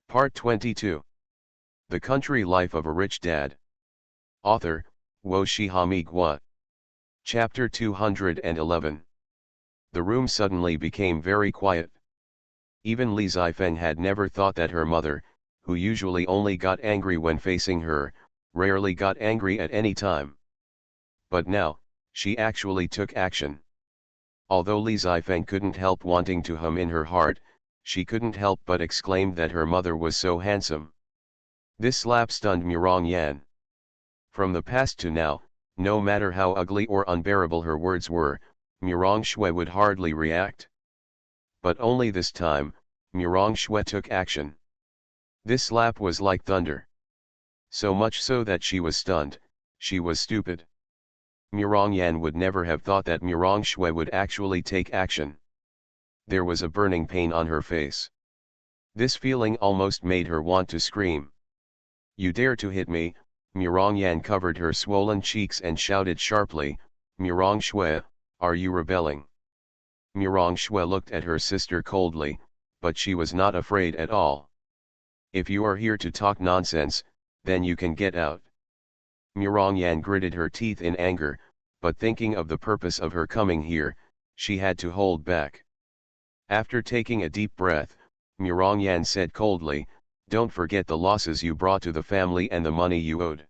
Part 22. The Country Life of a Rich Dad. Author, Wo Shihami Gua. Chapter 211. The room suddenly became very quiet. Even Li Zifeng had never thought that her mother, who usually only got angry when facing her, rarely got angry at any time. But now, she actually took action. Although Li Zifeng couldn't help wanting to hum in her heart, she couldn't help but exclaim that her mother was so handsome. This slap stunned Murong Yan. From the past to now, no matter how ugly or unbearable her words were, Murong Shui would hardly react. But only this time, Murong Shui took action. This slap was like thunder. So much so that she was stunned. She was stupid. Murong Yan would never have thought that Murong Shui would actually take action. There was a burning pain on her face. This feeling almost made her want to scream. "You dare to hit me!" Murong Yan covered her swollen cheeks and shouted sharply, "Murong Shui, are you rebelling?" Murong Shui looked at her sister coldly, but she was not afraid at all. "If you are here to talk nonsense, then you can get out." Murong Yan gritted her teeth in anger, but thinking of the purpose of her coming here, she had to hold back. After taking a deep breath, Murong Yan said coldly, "Don't forget the losses you brought to the family and the money you owed."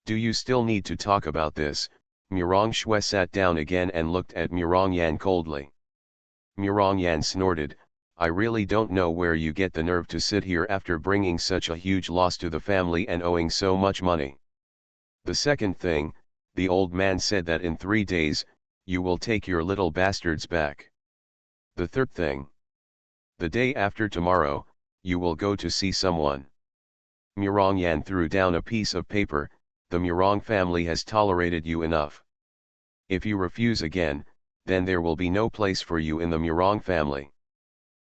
"Do you still need to talk about this?" Murong Shui sat down again and looked at Murong Yan coldly. Murong Yan snorted, "I really don't know where you get the nerve to sit here after bringing such a huge loss to the family and owing so much money. The second thing, the old man said that in 3 days, you will take your little bastards back. The third thing, the day after tomorrow, you will go to see someone." Murong Yan threw down a piece of paper. "The Murong family has tolerated you enough. If you refuse again, then there will be no place for you in the Murong family."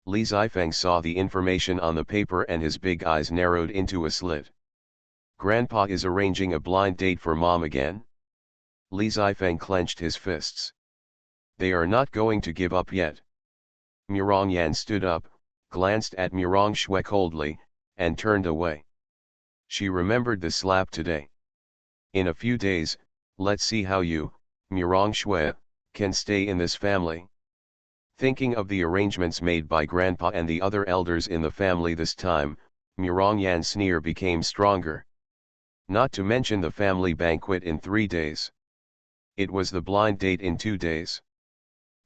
Li Zifeng saw the information on the paper and his big eyes narrowed into a slit. "Grandpa is arranging a blind date for Mom again?" Li Zifeng clenched his fists. "They are not going to give up yet." Murong Yan stood up, glanced at Murong Shui coldly, and turned away. She remembered the slap today. "In a few days, let's see how you, Murong Shui, can stay in this family." Thinking of the arrangements made by Grandpa and the other elders in the family this time, Murong Yan's sneer became stronger. Not to mention the family banquet in 3 days. It was the blind date in 2 days.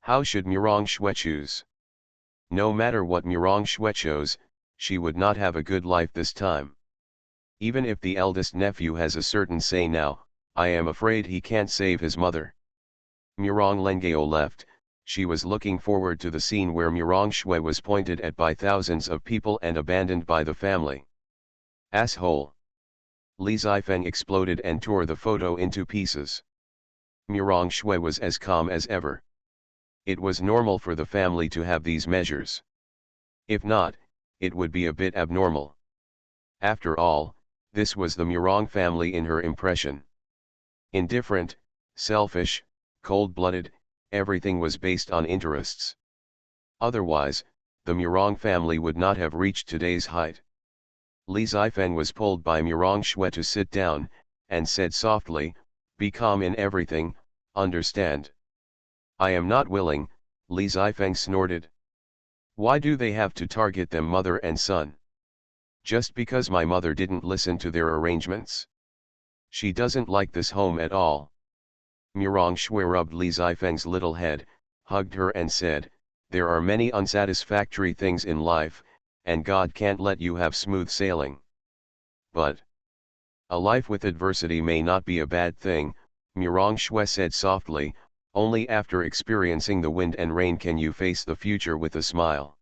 How should Murong Shui choose? No matter what Murong Shui chose, she would not have a good life this time. Even if the eldest nephew has a certain say now, I am afraid he can't save his mother. Murong Lengao left. She was looking forward to the scene where Murong Shui was pointed at by thousands of people and abandoned by the family. "Asshole!" Li Zifeng exploded and tore the photo into pieces. Murong Shui was as calm as ever. It was normal for the family to have these measures. If not, it would be a bit abnormal. After all, this was the Murong family in her impression. Indifferent, selfish, cold-blooded, everything was based on interests. Otherwise, the Murong family would not have reached today's height. Li Zifeng was pulled by Murong Shui to sit down, and said softly, "Be calm in everything, understand?" "I am not willing," Li Zifeng snorted. "Why do they have to target them mother and son? Just because my mother didn't listen to their arrangements? She doesn't like this home at all." Murong Shui rubbed Li Zifeng's little head, hugged her and said, "There are many unsatisfactory things in life, and God can't let you have smooth sailing. But a life with adversity may not be a bad thing," Murong Shui said softly. "Only after experiencing the wind and rain can you face the future with a smile."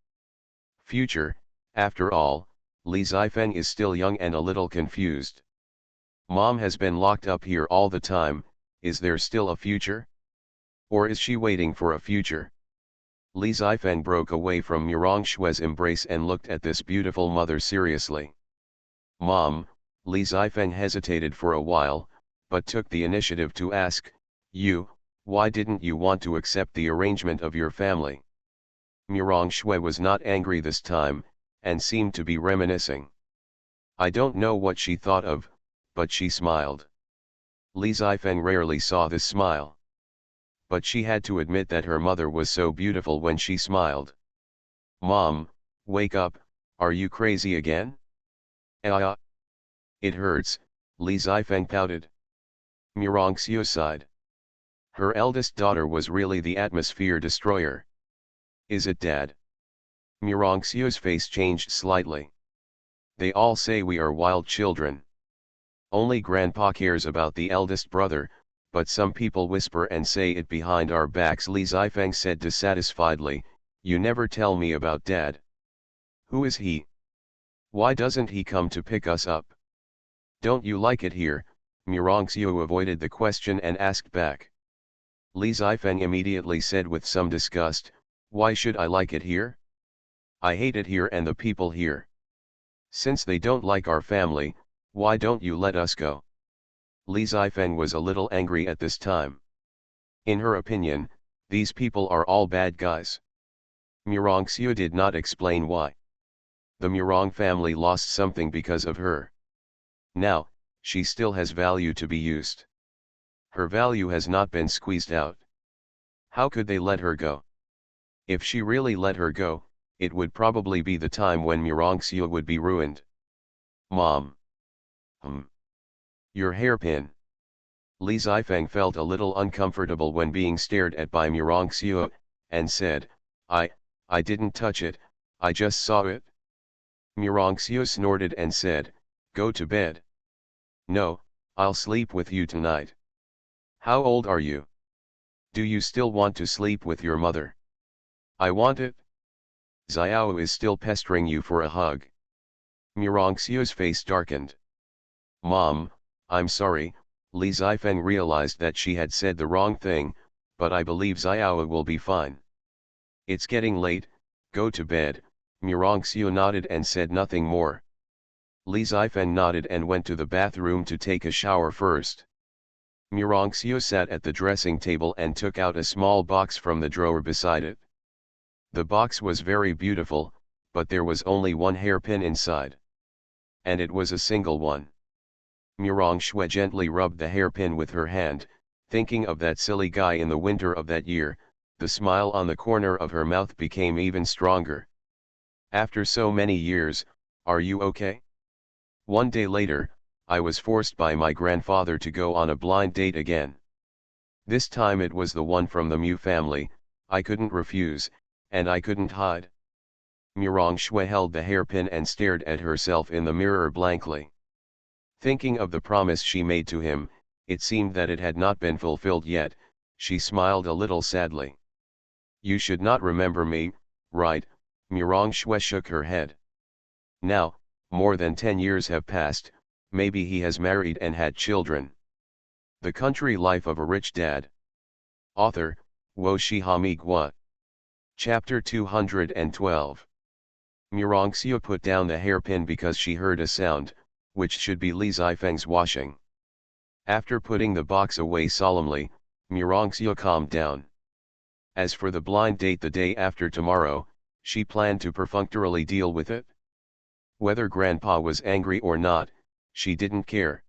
Future, after all, Li Zifeng is still young and a little confused. Mom has been locked up here all the time. Is there still a future? Or is she waiting for a future? Li Zifeng broke away from Murong Shui's embrace and looked at this beautiful mother seriously. "Mom," Li Zifeng hesitated for a while, but took the initiative to ask, why didn't you want to accept the arrangement of your family?" Murong Shui was not angry this time. and seemed to be reminiscing. I don't know what she thought of, but she smiled. Li Zifeng rarely saw this smile. But she had to admit that her mother was so beautiful when she smiled. "Mom, wake up, are you crazy again?" "Ah, it hurts," Li Zifeng pouted. Murongxiu sighed. Her eldest daughter was really the atmosphere destroyer. "Is it, Dad?" Murongxiu's face changed slightly. "They all say we are wild children. Only Grandpa cares about the eldest brother, but some people whisper and say it behind our backs," Li Zifeng said dissatisfiedly. "You never tell me about Dad. Who is he? Why doesn't he come to pick us up? Don't you like it here?" Murongxiu avoided the question and asked back. Li Zifeng immediately said with some disgust, "Why should I like it here? I hate it here and the people here. Since they don't like our family, why don't you let us go?" Li Zifeng was a little angry at this time. In her opinion, these people are all bad guys. Murongxiu did not explain why. The Murong family lost something because of her. Now, she still has value to be used. Her value has not been squeezed out. How could they let her go? If she really let her go, it would probably be the time when Murongxiu would be ruined. "Mom. Your hairpin." Li Zifeng felt a little uncomfortable when being stared at by Murongxiu, and said, I didn't touch it, I just saw it." Murongxiu snorted and said, "Go to bed." "No, I'll sleep with you tonight." "How old are you? Do you still want to sleep with your mother?" "I want it." "Xiao is still pestering you for a hug." Murongxiu's face darkened. "Mom, I'm sorry." Li Zifeng realized that she had said the wrong thing, "but I believe Xiao will be fine." "It's getting late, go to bed." Murongxiu nodded and said nothing more. Li Zifeng nodded and went to the bathroom to take a shower first. Murongxiu sat at the dressing table and took out a small box from the drawer beside it. The box was very beautiful, but there was only one hairpin inside. And it was a single one. Murongxiu gently rubbed the hairpin with her hand, thinking of that silly guy in the winter of that year. The smile on the corner of her mouth became even stronger. "After so many years, are you okay?" "One day later, I was forced by my grandfather to go on a blind date again. This time it was the one from the Mu family. I couldn't refuse, and I couldn't hide." Murongxiu held the hairpin and stared at herself in the mirror blankly. Thinking of the promise she made to him, it seemed that it had not been fulfilled yet. She smiled a little sadly. "You should not remember me, right?" Murongxiu shook her head. "Now, more than 10 years have passed, maybe he has married and had children." The Country Life of a Rich Dad. Author, Wo Shihami Gua. Chapter 212. Murongxiu put down the hairpin because she heard a sound, which should be Li Zifeng's washing. After putting the box away solemnly, Murongxiu calmed down. As for the blind date the day after tomorrow, she planned to perfunctorily deal with it. Whether Grandpa was angry or not, she didn't care.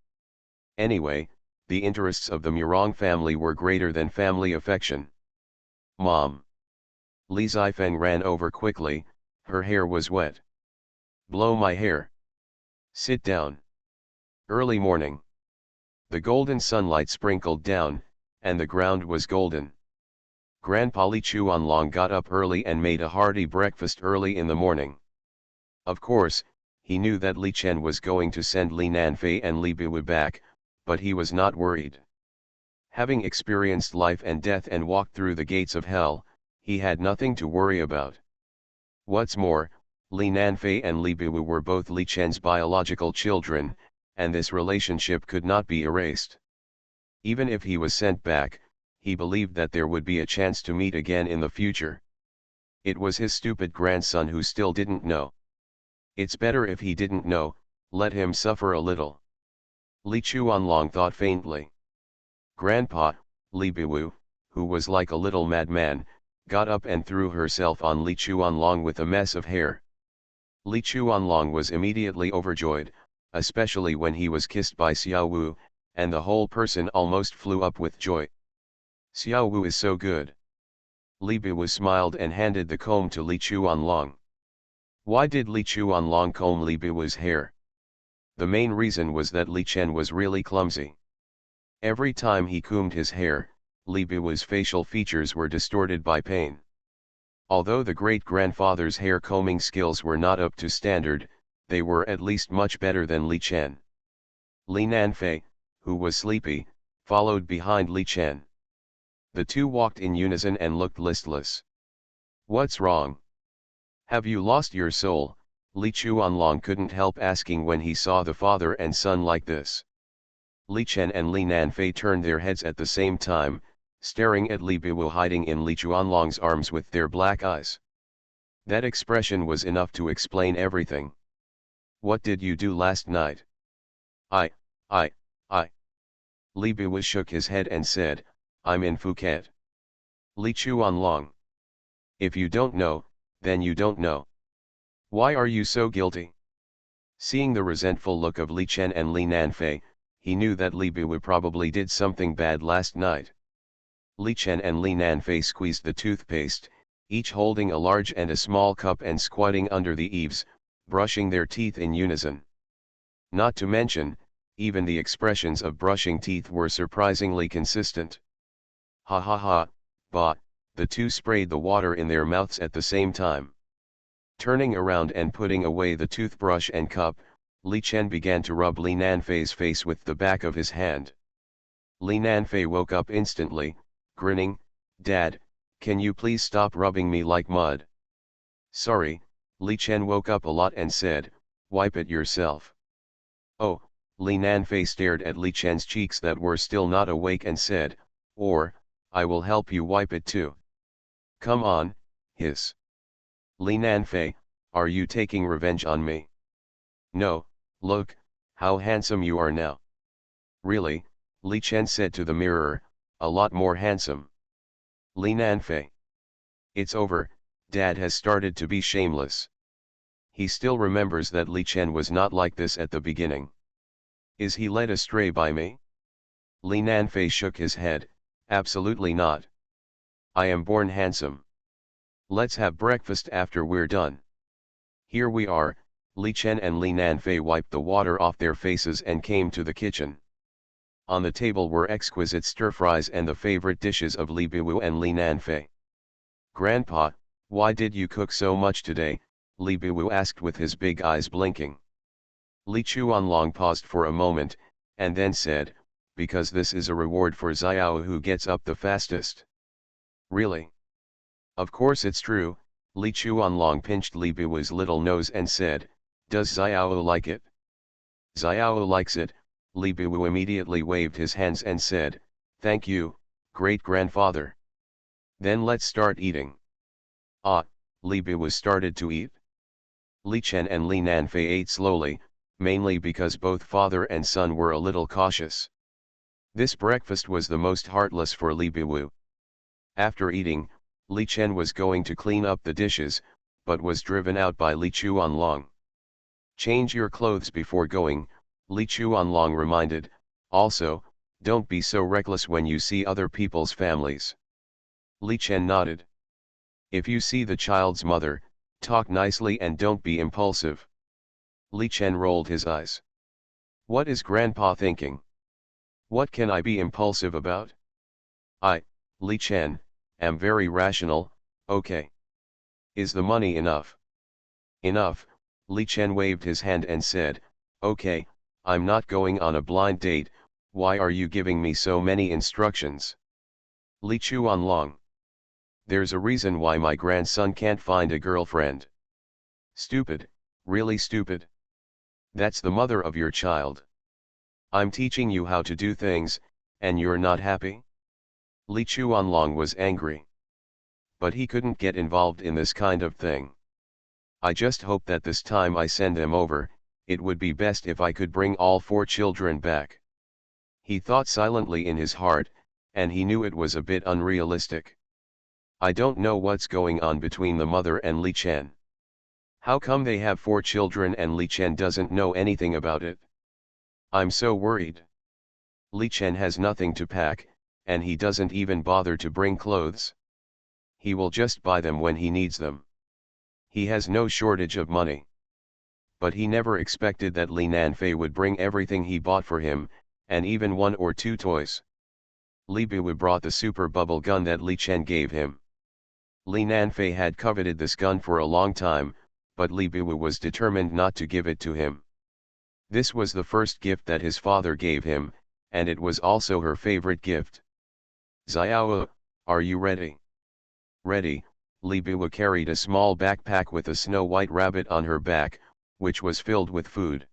Anyway, the interests of the Murong family were greater than family affection. "Mom." Li Zifeng ran over quickly, her hair was wet. "Blow my hair." "Sit down." Early morning. The golden sunlight sprinkled down, and the ground was golden. Grandpa Li Chuanlong got up early and made a hearty breakfast early in the morning. Of course, he knew that Li Chen was going to send Li Nanfei and Li Biwu back, but he was not worried. Having experienced life and death and walked through the gates of hell, he had nothing to worry about. What's more, Li Nanfei and Li Biwu were both Li Chen's biological children, and this relationship could not be erased. Even if he was sent back, he believed that there would be a chance to meet again in the future. It was his stupid grandson who still didn't know. It's better if he didn't know, let him suffer a little. Li Chuanlong thought faintly. Grandpa, Li Biwu, who was like a little madman, got up and threw herself on Li Chuanlong with a mess of hair. Li Chuanlong was immediately overjoyed, especially when he was kissed by Xiao Wu, and the whole person almost flew up with joy. Xiao Wu is so good. Li Biwu smiled and handed the comb to Li Chuanlong. Why did Li Chuanlong comb Li Biwu's hair? The main reason was that Li Chen was really clumsy. Every time he combed his hair, Li Biwu's facial features were distorted by pain. Although the great-grandfather's hair combing skills were not up to standard, they were at least much better than Li Chen. Li Nanfei, who was sleepy, followed behind Li Chen. The two walked in unison and looked listless. What's wrong? Have you lost your soul? Li Chuanlong couldn't help asking when he saw the father and son like this. Li Chen and Li Nanfei turned their heads at the same time, staring at Li Biwu hiding in Li Chuanlong's arms with their black eyes. That expression was enough to explain everything. What did you do last night? I. Li Biwu shook his head and said, I'm in Phuket. Li Chuanlong. If you don't know, then you don't know. Why are you so guilty? Seeing the resentful look of Li Chen and Li Nanfei, he knew that Li Biwu probably did something bad last night. Li Chen and Li Nanfei squeezed the toothpaste, each holding a large and a small cup and squatting under the eaves, brushing their teeth in unison. Not to mention, even the expressions of brushing teeth were surprisingly consistent. Ha ha ha, bah, the two sprayed the water in their mouths at the same time. Turning around and putting away the toothbrush and cup, Li Chen began to rub Li Nanfei's face with the back of his hand. Li Nanfei woke up instantly, grinning, Dad, can you please stop rubbing me like mud? Sorry, Li Chen woke up a lot and said, wipe it yourself. Oh, Li Nanfei stared at Li Chen's cheeks that were still not awake and said, or, I will help you wipe it too. Come on, hiss. Li Nanfei, are you taking revenge on me? No, look, how handsome you are now. Really, Li Chen said to the mirror, a lot more handsome. Li Nanfei. It's over, Dad has started to be shameless. He still remembers that Li Chen was not like this at the beginning. Is he led astray by me? Li Nanfei shook his head, absolutely not. I am born handsome. Let's have breakfast after we're done. Here we are. Li Chen and Li Nanfei wiped the water off their faces and came to the kitchen. On the table were exquisite stir-fries and the favorite dishes of Li Biwu and Li Nanfei. Grandpa, why did you cook so much today? Li Biwu asked with his big eyes blinking. Li Chuanlong paused for a moment, and then said, because this is a reward for Xiao who gets up the fastest. Really? Of course it's true. Li Chuanlong pinched Li Biwu's little nose and said, does Xiao like it? Xiao likes it. Li Biwu immediately waved his hands and said, thank you, great-grandfather. Then let's start eating. Ah, Li Biwu started to eat. Li Chen and Li Nanfei ate slowly, mainly because both father and son were a little cautious. This breakfast was the most heartless for Li Biwu. After eating, Li Chen was going to clean up the dishes, but was driven out by Li Chuanlong. Change your clothes before going, Li Chuanlong reminded, also, don't be so reckless when you see other people's families. Li Chen nodded. If you see the child's mother, talk nicely and don't be impulsive. Li Chen rolled his eyes. What is Grandpa thinking? What can I be impulsive about? I, Li Chen, am very rational, okay. Is the money enough? Enough, Li Chen waved his hand and said, okay, I'm not going on a blind date, why are you giving me so many instructions? Li Chuanlong. There's a reason why my grandson can't find a girlfriend. Stupid, really stupid. That's the mother of your child. I'm teaching you how to do things, and you're not happy? Li Chuanlong was angry. But he couldn't get involved in this kind of thing. I just hope that this time I send them over, it would be best if I could bring all 4 children back. He thought silently in his heart, and he knew it was a bit unrealistic. I don't know what's going on between the mother and Li Chen. How come they have 4 children and Li Chen doesn't know anything about it? I'm so worried. Li Chen has nothing to pack, and he doesn't even bother to bring clothes. He will just buy them when he needs them. He has no shortage of money. But he never expected that Li Nanfei would bring everything he bought for him, and even 1 or 2 toys. Li Biwu brought the super bubble gun that Li Chen gave him. Li Nanfei had coveted this gun for a long time, but Li Biwu was determined not to give it to him. This was the first gift that his father gave him, and it was also her favorite gift. Xiao, are you ready? Ready. Li Biwu carried a small backpack with a snow-white rabbit on her back, which was filled with food.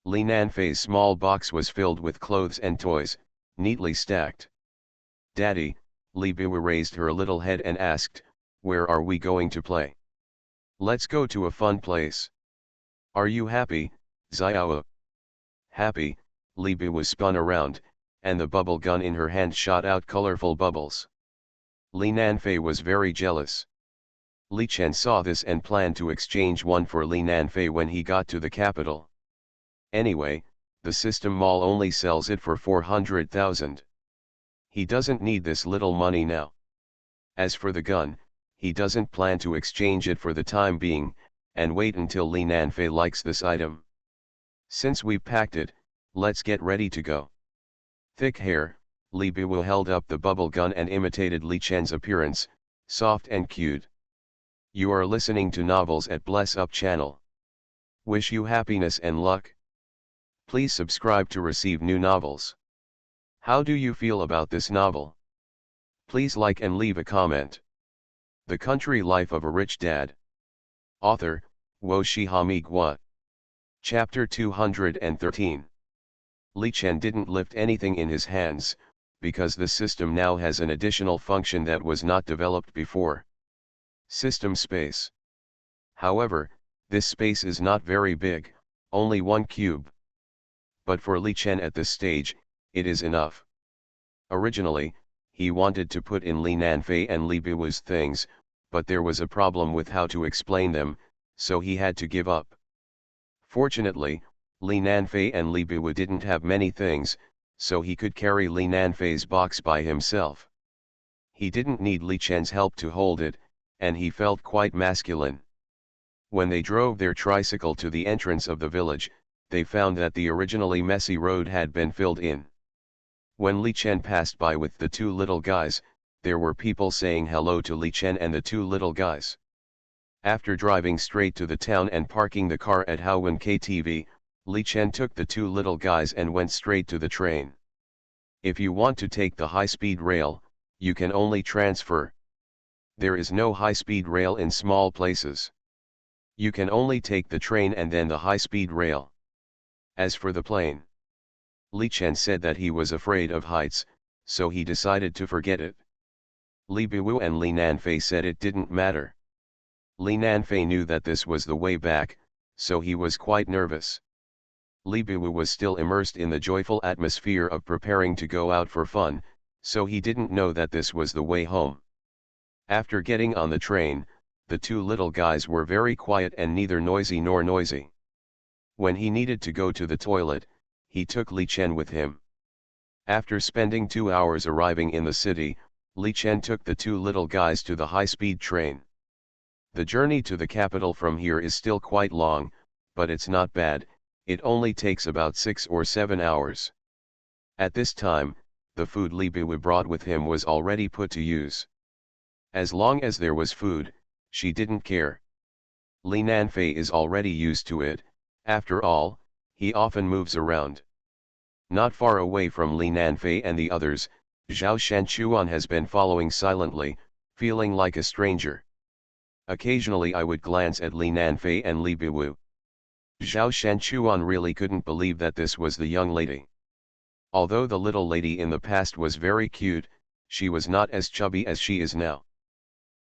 Li Nanfei's small box was filled with clothes and toys, neatly stacked. Daddy, Li Biwu raised her little head and asked, where are we going to play? Let's go to a fun place. Are you happy, Xiao? Happy, Li Biwu spun around, and the bubble gun in her hand shot out colorful bubbles. Li Nanfei was very jealous. Li Chen saw this and planned to exchange one for Li Nanfei when he got to the capital. Anyway, the system mall only sells it for 400,000. He doesn't need this little money now. As for the gun, he doesn't plan to exchange it for the time being, and wait until Li Nanfei likes this item. Since we've packed it, let's get ready to go. Thick hair, Li Biwu held up the bubble gun and imitated Li Chen's appearance, soft and cute. You are listening to Novels at Bless Up channel. Wish you happiness and luck. Please subscribe to receive new novels. How do you feel about this novel? Please like and leave a comment. The Country Life of a Rich Dad. Author, Wo Shihami Gua. Chapter 213. Li Chen didn't lift anything in his hands, because the system now has an additional function that was not developed before. System space. However, this space is not very big, only 1 cube. But for Li Chen at this stage, it is enough. Originally, he wanted to put in Li Nanfei and Li Biwu's things, but there was a problem with how to explain them, so he had to give up. Fortunately, Li Nanfei and Li Biwu didn't have many things, so he could carry Li Nanfei's box by himself. He didn't need Li Chen's help to hold it, and he felt quite masculine. When they drove their tricycle to the entrance of the village, they found that the originally messy road had been filled in. When Li Chen passed by with the 2 little guys, there were people saying hello to Li Chen and the 2 little guys. After driving straight to the town and parking the car at Haowen KTV, Li Chen took the 2 little guys and went straight to the train. If you want to take the high-speed rail, you can only transfer. There is no high-speed rail in small places. You can only take the train and then the high-speed rail. As for the plane, Li Chen said that he was afraid of heights, so he decided to forget it. Li Biwu and Li Nanfei said it didn't matter. Li Nanfei knew that this was the way back, so he was quite nervous. Li Biwu was still immersed in the joyful atmosphere of preparing to go out for fun, so he didn't know that this was the way home. After getting on the train, the 2 little guys were very quiet and neither noisy nor noisy. When he needed to go to the toilet, he took Li Chen with him. After spending 2 hours arriving in the city, Li Chen took the 2 little guys to the high-speed train. The journey to the capital from here is still quite long, but it's not bad, it only takes about 6 or 7 hours. At this time, the food Li Biwu brought with him was already put to use. As long as there was food, she didn't care. Li Nanfei is already used to it, after all, he often moves around. Not far away from Li Nanfei and the others, Zhao Shanchuan has been following silently, feeling like a stranger. Occasionally I would glance at Li Nanfei and Li Biwu. Zhao Shanchuan really couldn't believe that this was the young lady. Although the little lady in the past was very cute, she was not as chubby as she is now.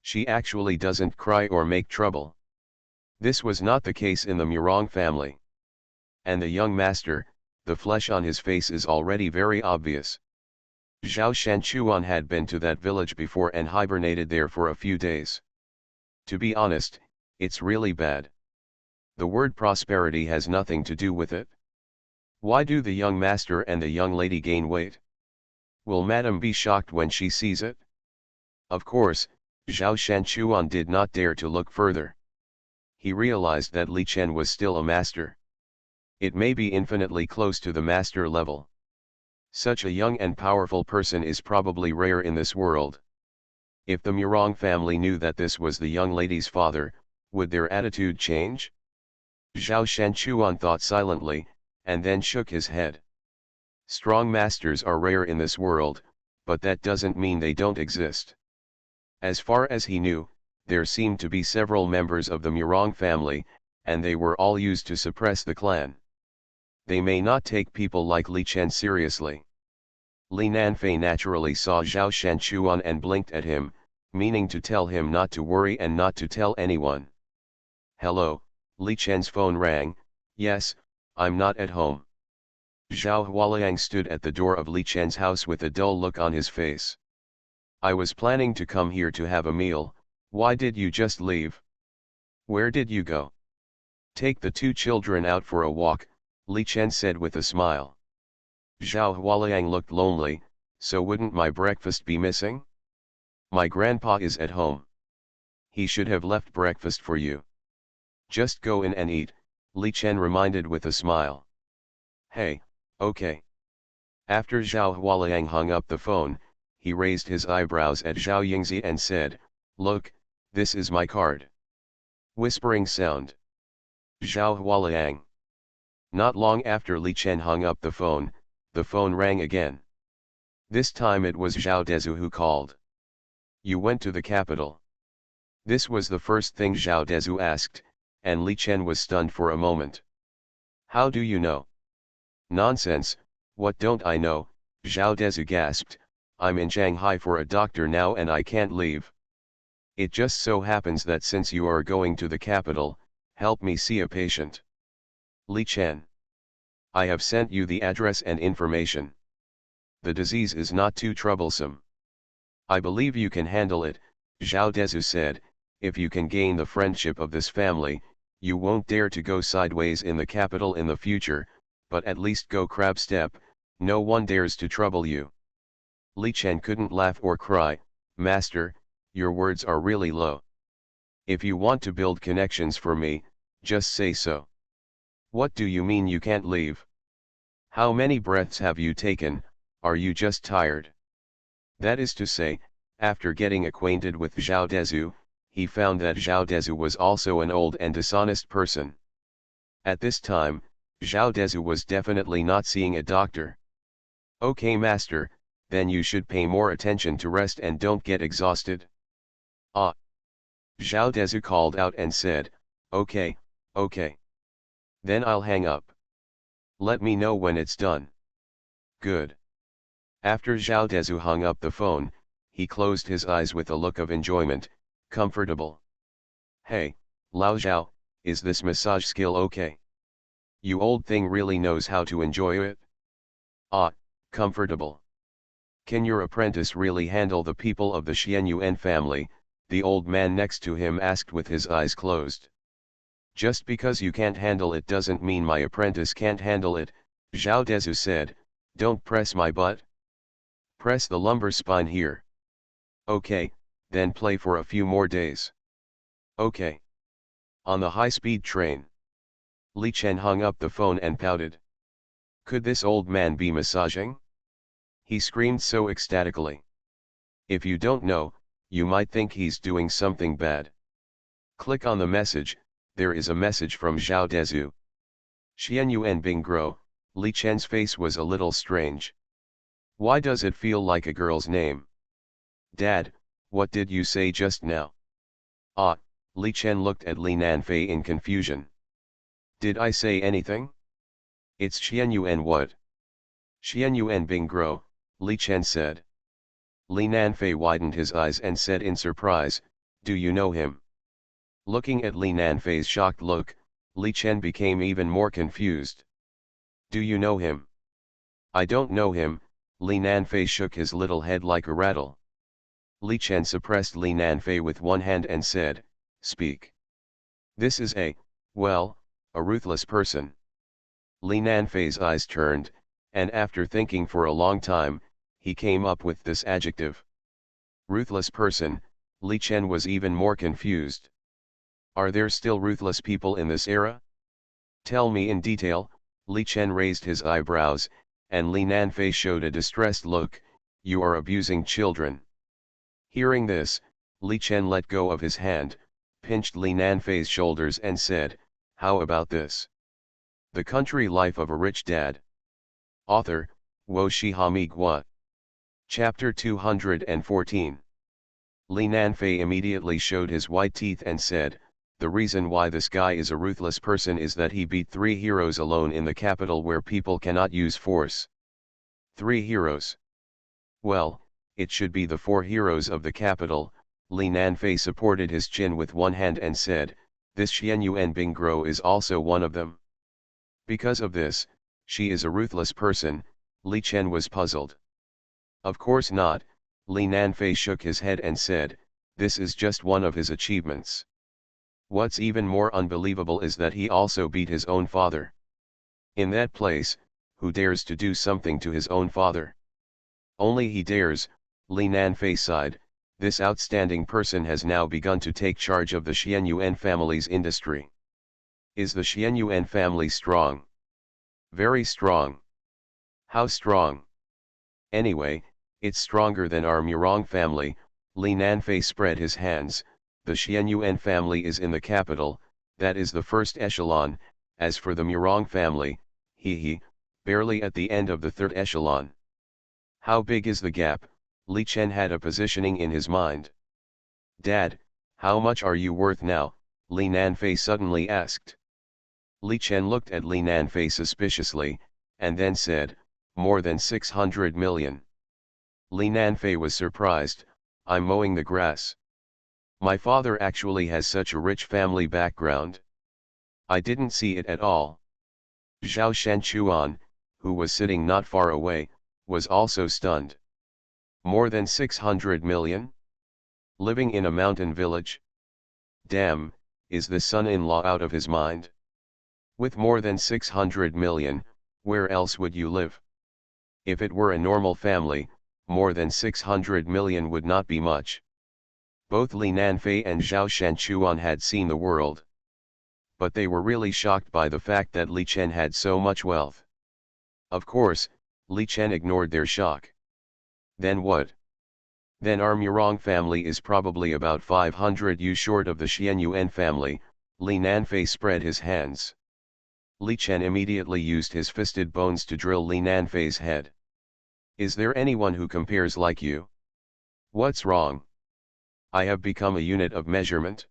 She actually doesn't cry or make trouble. This was not the case in the Murong family. And the young master, the flesh on his face is already very obvious. Zhao Shanchuan had been to that village before and hibernated there for a few days. To be honest, it's really bad. The word prosperity has nothing to do with it. Why do the young master and the young lady gain weight? Will Madame be shocked when she sees it? Of course, Zhao Shanchuan did not dare to look further. He realized that Li Chen was still a master. It may be infinitely close to the master level. Such a young and powerful person is probably rare in this world. If the Murong family knew that this was the young lady's father, would their attitude change? Zhao Shanchuan thought silently, and then shook his head. Strong masters are rare in this world, but that doesn't mean they don't exist. As far as he knew, there seemed to be several members of the Murong family, and they were all used to suppress the clan. They may not take people like Li Chen seriously. Li Nanfei naturally saw Zhao Shanchuan and blinked at him, meaning to tell him not to worry and not to tell anyone. Hello, Li Chen's phone rang. Yes, I'm not at home. Zhao Hualiang stood at the door of Li Chen's house with a dull look on his face. I was planning to come here to have a meal. Why did you just leave? Where did you go? Take the two children out for a walk, Li Chen said with a smile. Zhao Hualiang looked lonely. So wouldn't my breakfast be missing? My grandpa is at home. He should have left breakfast for you. Just go in and eat, Li Chen reminded with a smile. Hey, okay. After Zhao Hualiang hung up the phone, he raised his eyebrows at Zhao Yingzi and said, Look, this is my card. Whispering sound. Zhao Hualiang. Not long after Li Chen hung up the phone rang again. This time it was Zhao Dezu who called. You went to the capital. This was the first thing Zhao Dezu asked, and Li Chen was stunned for a moment. How do you know? Nonsense, what don't I know, Zhao Dezu gasped. I'm in Shanghai for a doctor now and I can't leave. It just so happens that since you are going to the capital, help me see a patient. Li Chen. I have sent you the address and information. The disease is not too troublesome. I believe you can handle it, Zhao Dezu said. If you can gain the friendship of this family, you won't dare to go sideways in the capital in the future, but at least go crab step, no one dares to trouble you. Li Chen couldn't laugh or cry. Master, your words are really low. If you want to build connections for me, just say so. What do you mean you can't leave? How many breaths have you taken? Are you just tired? That is to say, after getting acquainted with Zhao Dezu, he found that Zhao Dezu was also an old and dishonest person. At this time, Zhao Dezu was definitely not seeing a doctor. Okay master, then you should pay more attention to rest and don't get exhausted. Ah! Zhao Dezu called out and said, okay, okay. Then I'll hang up. Let me know when it's done. Good. After Zhao Dezu hung up the phone, he closed his eyes with a look of enjoyment, comfortable. Hey, Lao Zhao, is this massage skill okay? You old thing really knows how to enjoy it? Ah, comfortable. Can your apprentice really handle the people of the Xianyuan family? The old man next to him asked with his eyes closed. Just because you can't handle it doesn't mean my apprentice can't handle it, Zhao Dezu said. Don't press my butt. Press the lumbar spine here. Okay, then play for a few more days. Okay. On the high-speed train. Li Chen hung up the phone and pouted. Could this old man be massaging? He screamed so ecstatically. If you don't know, you might think he's doing something bad. Click on the message. There is a message from Zhao Dezu. Xianyuan Bingguo. Li Chen's face was a little strange. Why does it feel like a girl's name? Dad, what did you say just now? Ah, Li Chen looked at Li Nanfei in confusion. Did I say anything? It's Xianyuan what? Xianyuan Bingguo, Li Chen said. Li Nanfei widened his eyes and said in surprise, do you know him? Looking at Li Nanfei's shocked look, Li Chen became even more confused. Do you know him? I don't know him, Li Nanfei shook his little head like a rattle. Li Chen suppressed Li Nanfei with one hand and said, speak. This is well, A ruthless person. Li Nanfei's eyes turned, and after thinking for a long time, he came up with this adjective. Ruthless person. Li Chen was even more confused. Are there still ruthless people in this era? Tell me in detail. Li Chen raised his eyebrows, and Li Nanfei showed a distressed look. You are abusing children. Hearing this, Li Chen let go of his hand, pinched Li Nanfei's shoulders and said, how about this? The Country Life of a Rich Dad. Author, Wo Shihami Gua. Chapter 214. Li Nanfei immediately showed his white teeth and said, the reason why this guy is a ruthless person is that he beat 3 heroes alone in the capital where people cannot use force. 3 heroes. Well, it should be the 4 heroes of the capital. Li Nanfei supported his chin with one hand and said, this Xian Yuan Bingguo is also one of them. Because of this, she is a ruthless person. Li Chen was puzzled. Of course not. Li Nanfei shook his head and said, this is just one of his achievements. What's even more unbelievable is that he also beat his own father. In that place, who dares to do something to his own father? Only he dares. Li Nanfei sighed. This outstanding person has now begun to take charge of the Xian Yuan family's industry. Is the Xian Yuan family strong? Very strong. How strong? Anyway, it's stronger than our Murong family. Li Nanfei spread his hands. The Xian Yuan family is in the capital, that is the first echelon. As for the Murong family, barely at the end of the third echelon. How big is the gap? Li Chen had a positioning in his mind. Dad, how much are you worth now? Li Nanfei suddenly asked. Li Chen looked at Li Nanfei suspiciously, and then said, more than 600 million. Li Nanfei was surprised. I'm mowing the grass. My father actually has such a rich family background. I didn't see it at all. Zhao Shanchuan, who was sitting not far away, was also stunned. More than 600 million? Living in a mountain village? Damn, is the son-in-law out of his mind? With more than 600 million, where else would you live? If it were a normal family, more than 600 million would not be much. Both Li Nanfei and Zhao Shanchuan had seen the world. But they were really shocked by the fact that Li Chen had so much wealth. Of course, Li Chen ignored their shock. Then what? Then our Murong family is probably about 500 yu short of the Xian Yuan family. Li Nanfei spread his hands. Li Chen immediately used his fisted bones to drill Li Nanfei's head. Is there anyone who compares like you? What's wrong? I have become a unit of measurement.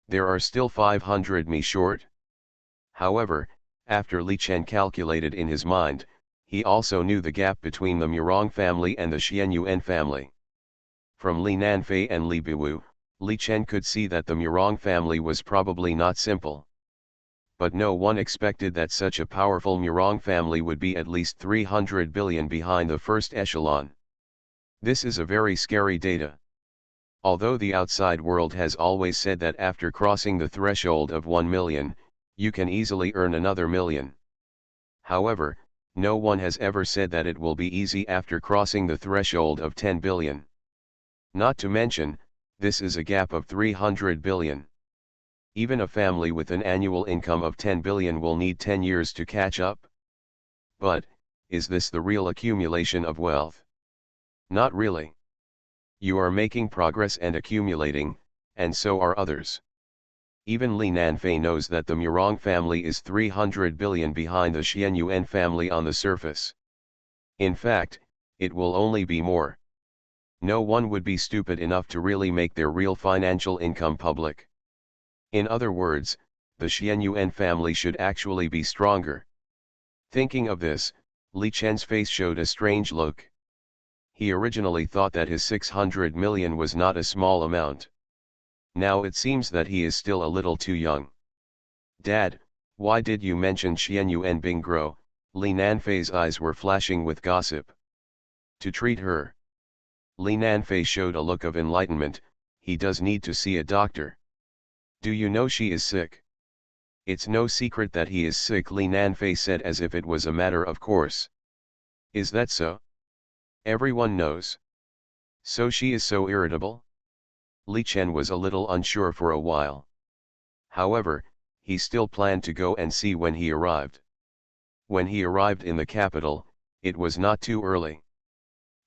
There are still 500 mi short. However, after Li Chen calculated in his mind, he also knew the gap between the Murong family and the Xian Yuan family. From Li Nanfei and Li Biwu, Li Chen could see that the Murong family was probably not simple. But no one expected that such a powerful Murong family would be at least 300 billion behind the first echelon. This is a very scary data. Although the outside world has always said that after crossing the threshold of 1 million, you can easily earn another million. However, no one has ever said that it will be easy after crossing the threshold of 10 billion. Not to mention, this is a gap of 300 billion. Even a family with an annual income of 10 billion will need 10 years to catch up. But, is this the real accumulation of wealth? Not really. You are making progress and accumulating, and so are others. Even Li Nanfei knows that the Murong family is 300 billion behind the Xian Yuan family on the surface. In fact, it will only be more. No one would be stupid enough to really make their real financial income public. In other words, the Xian Yuan family should actually be stronger. Thinking of this, Li Chen's face showed a strange look. He originally thought that his 600 million was not a small amount. Now it seems that he is still a little too young. Dad, why did you mention Xian Yuan Bingguo? Li Nanfei's eyes were flashing with gossip. To treat her. Li Nanfei showed a look of enlightenment. He does need to see a doctor. Do you know she is sick? It's no secret that he is sick, Li Nanfei said as if it was a matter of course. Is that so? Everyone knows. So she is so irritable? Li Chen was a little unsure for a while. However, he still planned to go and see when he arrived. When he arrived in the capital, it was not too early.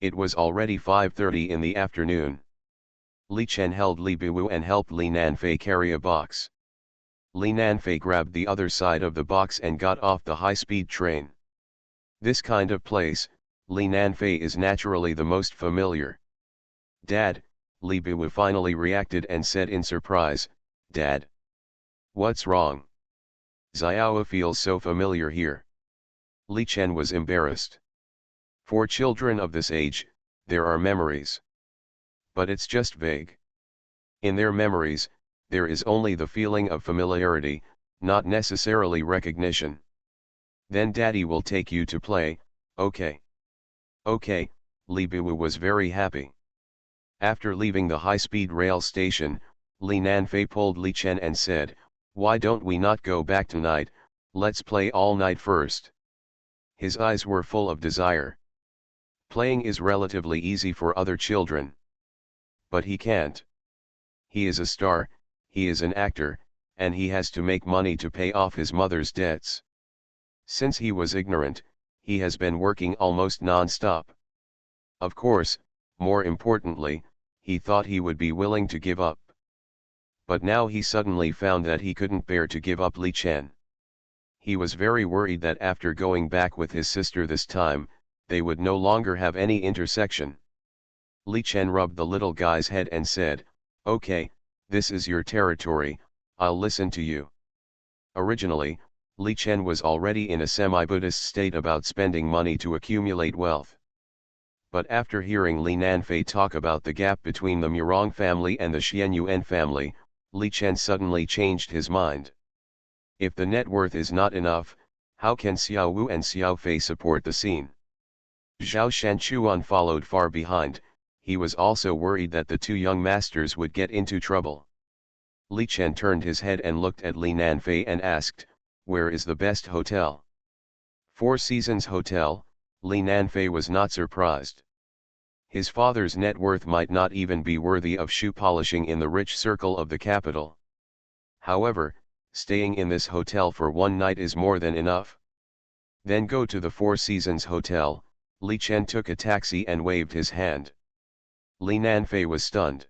It was already 5:30 in the afternoon. Li Chen held Li Biwu and helped Li Nanfei carry a box. Li Nanfei grabbed the other side of the box and got off the high-speed train. This kind of place, Li Nanfei is naturally the most familiar. Dad, Li Biwu finally reacted and said in surprise, Dad. What's wrong? Xiao feels so familiar here. Li Chen was embarrassed. For children of this age, there are memories. But it's just vague. In their memories, there is only the feeling of familiarity, not necessarily recognition. Then Daddy will take you to play, okay? Okay, Li Biwu was very happy. After leaving the high-speed rail station, Li Nanfei pulled Li Chen and said, why don't we not go back tonight, let's play all night first. His eyes were full of desire. Playing is relatively easy for other children. But he can't. He is a star, he is an actor, and he has to make money to pay off his mother's debts. Since he was ignorant, he has been working almost non-stop. Of course, more importantly, he thought he would be willing to give up. But now he suddenly found that he couldn't bear to give up Li Chen. He was very worried that after going back with his sister this time, they would no longer have any intersection. Li Chen rubbed the little guy's head and said, okay, this is your territory, I'll listen to you. Originally, Li Chen was already in a semi-Buddhist state about spending money to accumulate wealth. But after hearing Li Nanfei talk about the gap between the Murong family and the Xianyuan family, Li Chen suddenly changed his mind. If the net worth is not enough, how can Xiao Wu and Xiao Fei support the scene? Zhao Shanchuan followed far behind. He was also worried that the two young masters would get into trouble. Li Chen turned his head and looked at Li Nanfei and asked, where is the best hotel? Four Seasons Hotel. Li Nanfei was not surprised. His father's net worth might not even be worthy of shoe polishing in the rich circle of the capital. However, staying in this hotel for one night is more than enough. Then go to the Four Seasons Hotel. Li Chen took a taxi and waved his hand. Li Nanfei was stunned.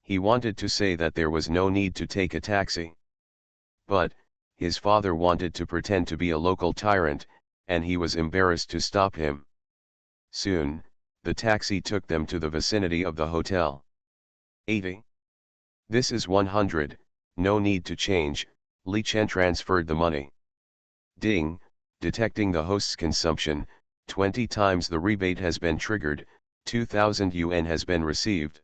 He wanted to say that there was no need to take a taxi. But, his father wanted to pretend to be a local tyrant, and he was embarrassed to stop him. Soon, the taxi took them to the vicinity of the hotel. 80. This is 100, no need to change, Li Chen transferred the money. Ding, detecting the host's consumption, 20 times the rebate has been triggered, 2,000 yuan has been received.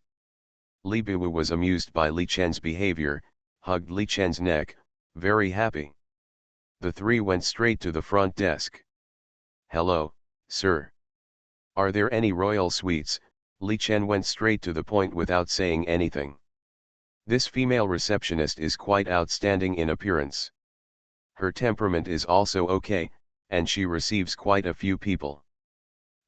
Li Biwu was amused by Li Chen's behavior, hugged Li Chen's neck, very happy. The three went straight to the front desk. Hello, sir. Are there any royal suites? Li Chen went straight to the point without saying anything. This female receptionist is quite outstanding in appearance. Her temperament is also okay, and she receives quite a few people.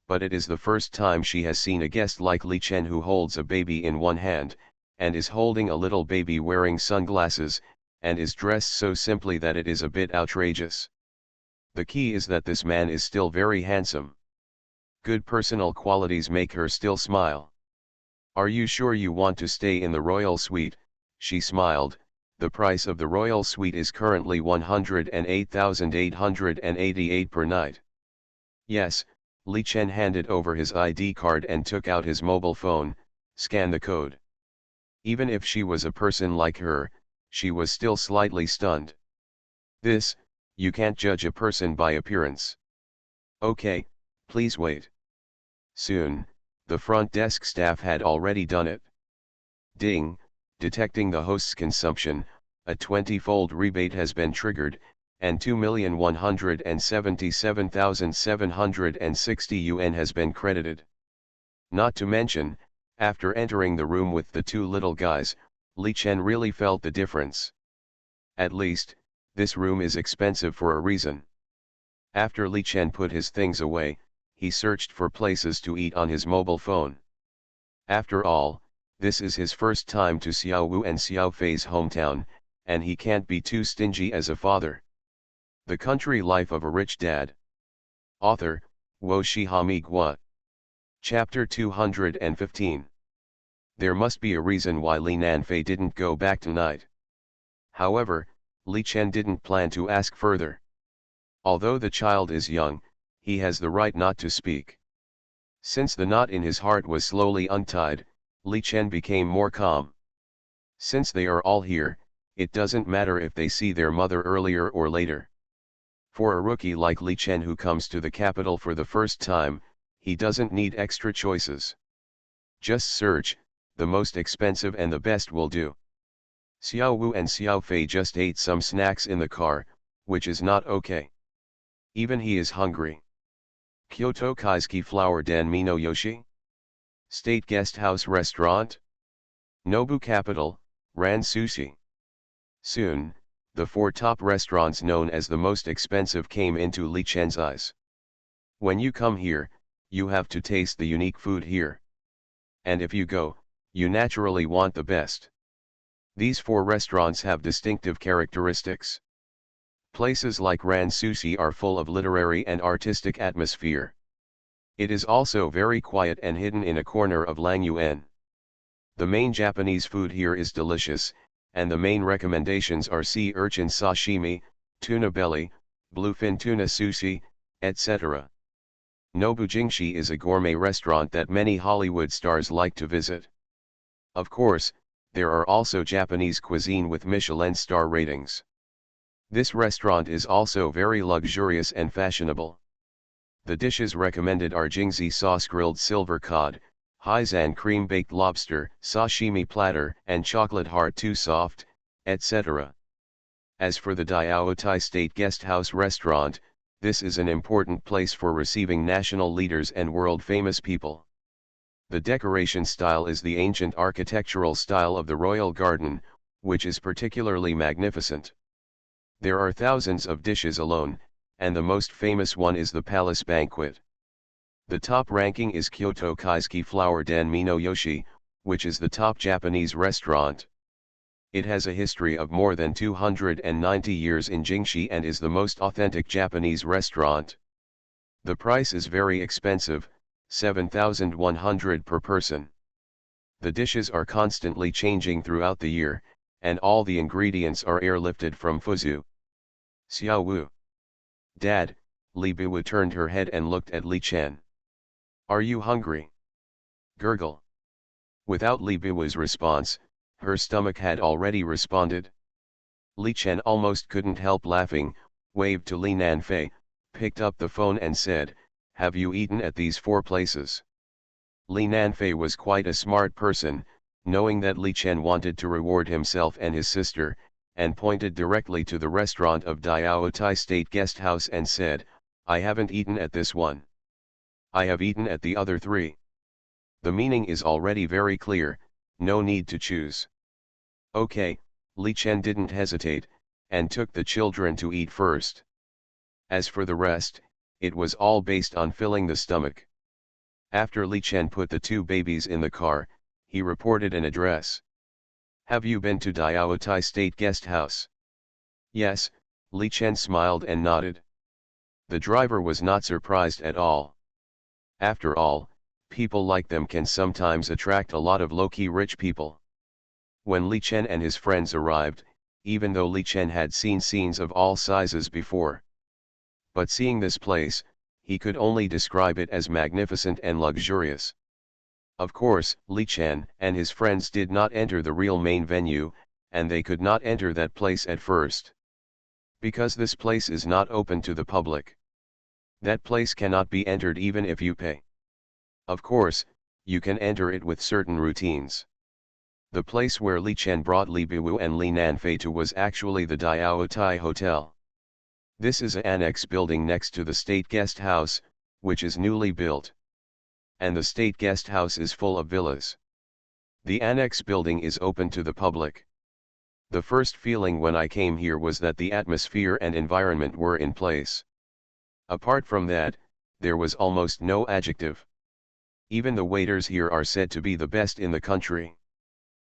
But it is the first time she has seen a guest like Li Chen who holds a baby in one hand, and is holding a little baby wearing sunglasses, and is dressed so simply that it is a bit outrageous. The key is that this man is still very handsome. Good personal qualities make her still smile. Are you sure you want to stay in the royal suite? She smiled. The price of the royal suite is currently 108,888 per night. Yes, Li Chen handed over his ID card and took out his mobile phone, scanned the code. Even if she was a person like her, she was still slightly stunned. You can't judge a person by appearance. Okay, please wait. Soon, the front desk staff had already done it. Ding, detecting the host's consumption, a 20-fold rebate has been triggered, and 2,177,760 yuan has been credited. Not to mention, after entering the room with the two little guys, Li Chen really felt the difference. At least, This room is expensive for a reason. After Li Chen put his things away, he searched for places to eat on his mobile phone. After all, this is his first time to Xiao Wu and Xiao Fei's hometown, and he can't be too stingy as a father. The Country Life of a Rich Dad. Author, Wo Shihami Gua. Chapter 215. There must be a reason why Li Nanfei didn't go back tonight. However, Li Chen didn't plan to ask further. Although the child is young, he has the right not to speak. Since the knot in his heart was slowly untied, Li Chen became more calm. Since they are all here, it doesn't matter if they see their mother earlier or later. For a rookie like Li Chen who comes to the capital for the first time, he doesn't need extra choices. Just search, the most expensive and the best will do. Xiao Wu and Xiao Fei just ate some snacks in the car, which is not okay. Even he is hungry. Kyoto Kaisuke Flower Den Mino Yoshi? State Guest House Restaurant? Nobu Capital, Ran Sushi. Soon, the four top restaurants known as the most expensive came into Li Chen's eyes. When you come here, you have to taste the unique food here. And if you go, you naturally want the best. These four restaurants have distinctive characteristics. Places like Ran Sushi are full of literary and artistic atmosphere. It is also very quiet and hidden in a corner of Langyuan. The main Japanese food here is delicious, and the main recommendations are sea urchin sashimi, tuna belly, bluefin tuna sushi, etc. Nobu Jingshi is a gourmet restaurant that many Hollywood stars like to visit. Of course, there are also Japanese cuisine with Michelin star ratings. This restaurant is also very luxurious and fashionable. The dishes recommended are Jingzi sauce grilled silver cod, Haizan cream baked lobster, sashimi platter, and chocolate heart too soft, etc. As for the Diaotai State Guest House Restaurant, this is an important place for receiving national leaders and world-famous people. The decoration style is the ancient architectural style of the Royal Garden, which is particularly magnificent. There are thousands of dishes alone, and the most famous one is the Palace Banquet. The top ranking is Kyoto Kaisuke Flower Den Mino Yoshi, which is the top Japanese restaurant. It has a history of more than 290 years in Jingshi and is the most authentic Japanese restaurant. The price is very expensive, 7,100 per person. The dishes are constantly changing throughout the year, and all the ingredients are airlifted from Fuzhou. Xiao Wu. Dad, Li Biwu turned her head and looked at Li Chen. Are you hungry? Gurgle. Without Li Biwu's response, her stomach had already responded. Li Chen almost couldn't help laughing, waved to Li Nanfei, picked up the phone and said, "Have you eaten at these four places?" Li Nanfei was quite a smart person, knowing that Li Chen wanted to reward himself and his sister, and pointed directly to the restaurant of Diaotai State Guest House and said, "I haven't eaten at this one. I have eaten at the other three." The meaning is already very clear, no need to choose. Okay, Li Chen didn't hesitate, and took the children to eat first. As for the rest, it was all based on filling the stomach. After Li Chen put the two babies in the car, he reported an address. "Have you been to Diaotai State Guest House?" "Yes," Li Chen smiled and nodded. The driver was not surprised at all. After all, people like them can sometimes attract a lot of low-key rich people. When Li Chen and his friends arrived, even though Li Chen had seen scenes of all sizes before. But seeing this place, he could only describe it as magnificent and luxurious. Of course, Li Chen and his friends did not enter the real main venue, and they could not enter that place at first. Because this place is not open to the public. That place cannot be entered even if you pay. Of course, you can enter it with certain routines. The place where Li Chen brought Li Biwu and Li Nanfei to was actually the Diaotai Hotel. This is an annex building next to the State Guest House, which is newly built. And the State Guest House is full of villas. The annex building is open to the public. The first feeling when I came here was that the atmosphere and environment were in place. Apart from that, there was almost no adjective. Even the waiters here are said to be the best in the country.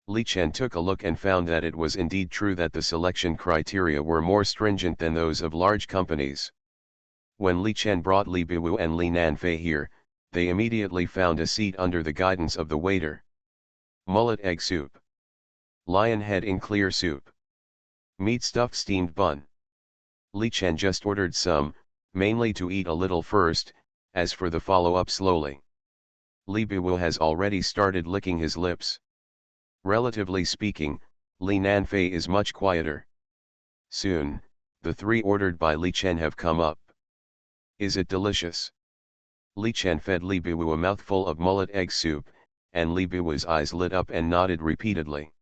Li Chen took a look and found that it was indeed true that the selection criteria were more stringent than those of large companies. When Li Chen brought Li Biwu and Li Nanfei here, they immediately found a seat under the guidance of the waiter. Mullet egg soup. Lion head in clear soup. Meat stuffed steamed bun. Li Chen just ordered some, mainly to eat a little first, as for the follow-up slowly. Li Biwu has already started licking his lips. Relatively speaking, Li Nanfei is much quieter. Soon, the three ordered by Li Chen have come up. Is it delicious? Li Chen fed Li Biwu a mouthful of mullet egg soup, and Li Biwu's eyes lit up and nodded repeatedly.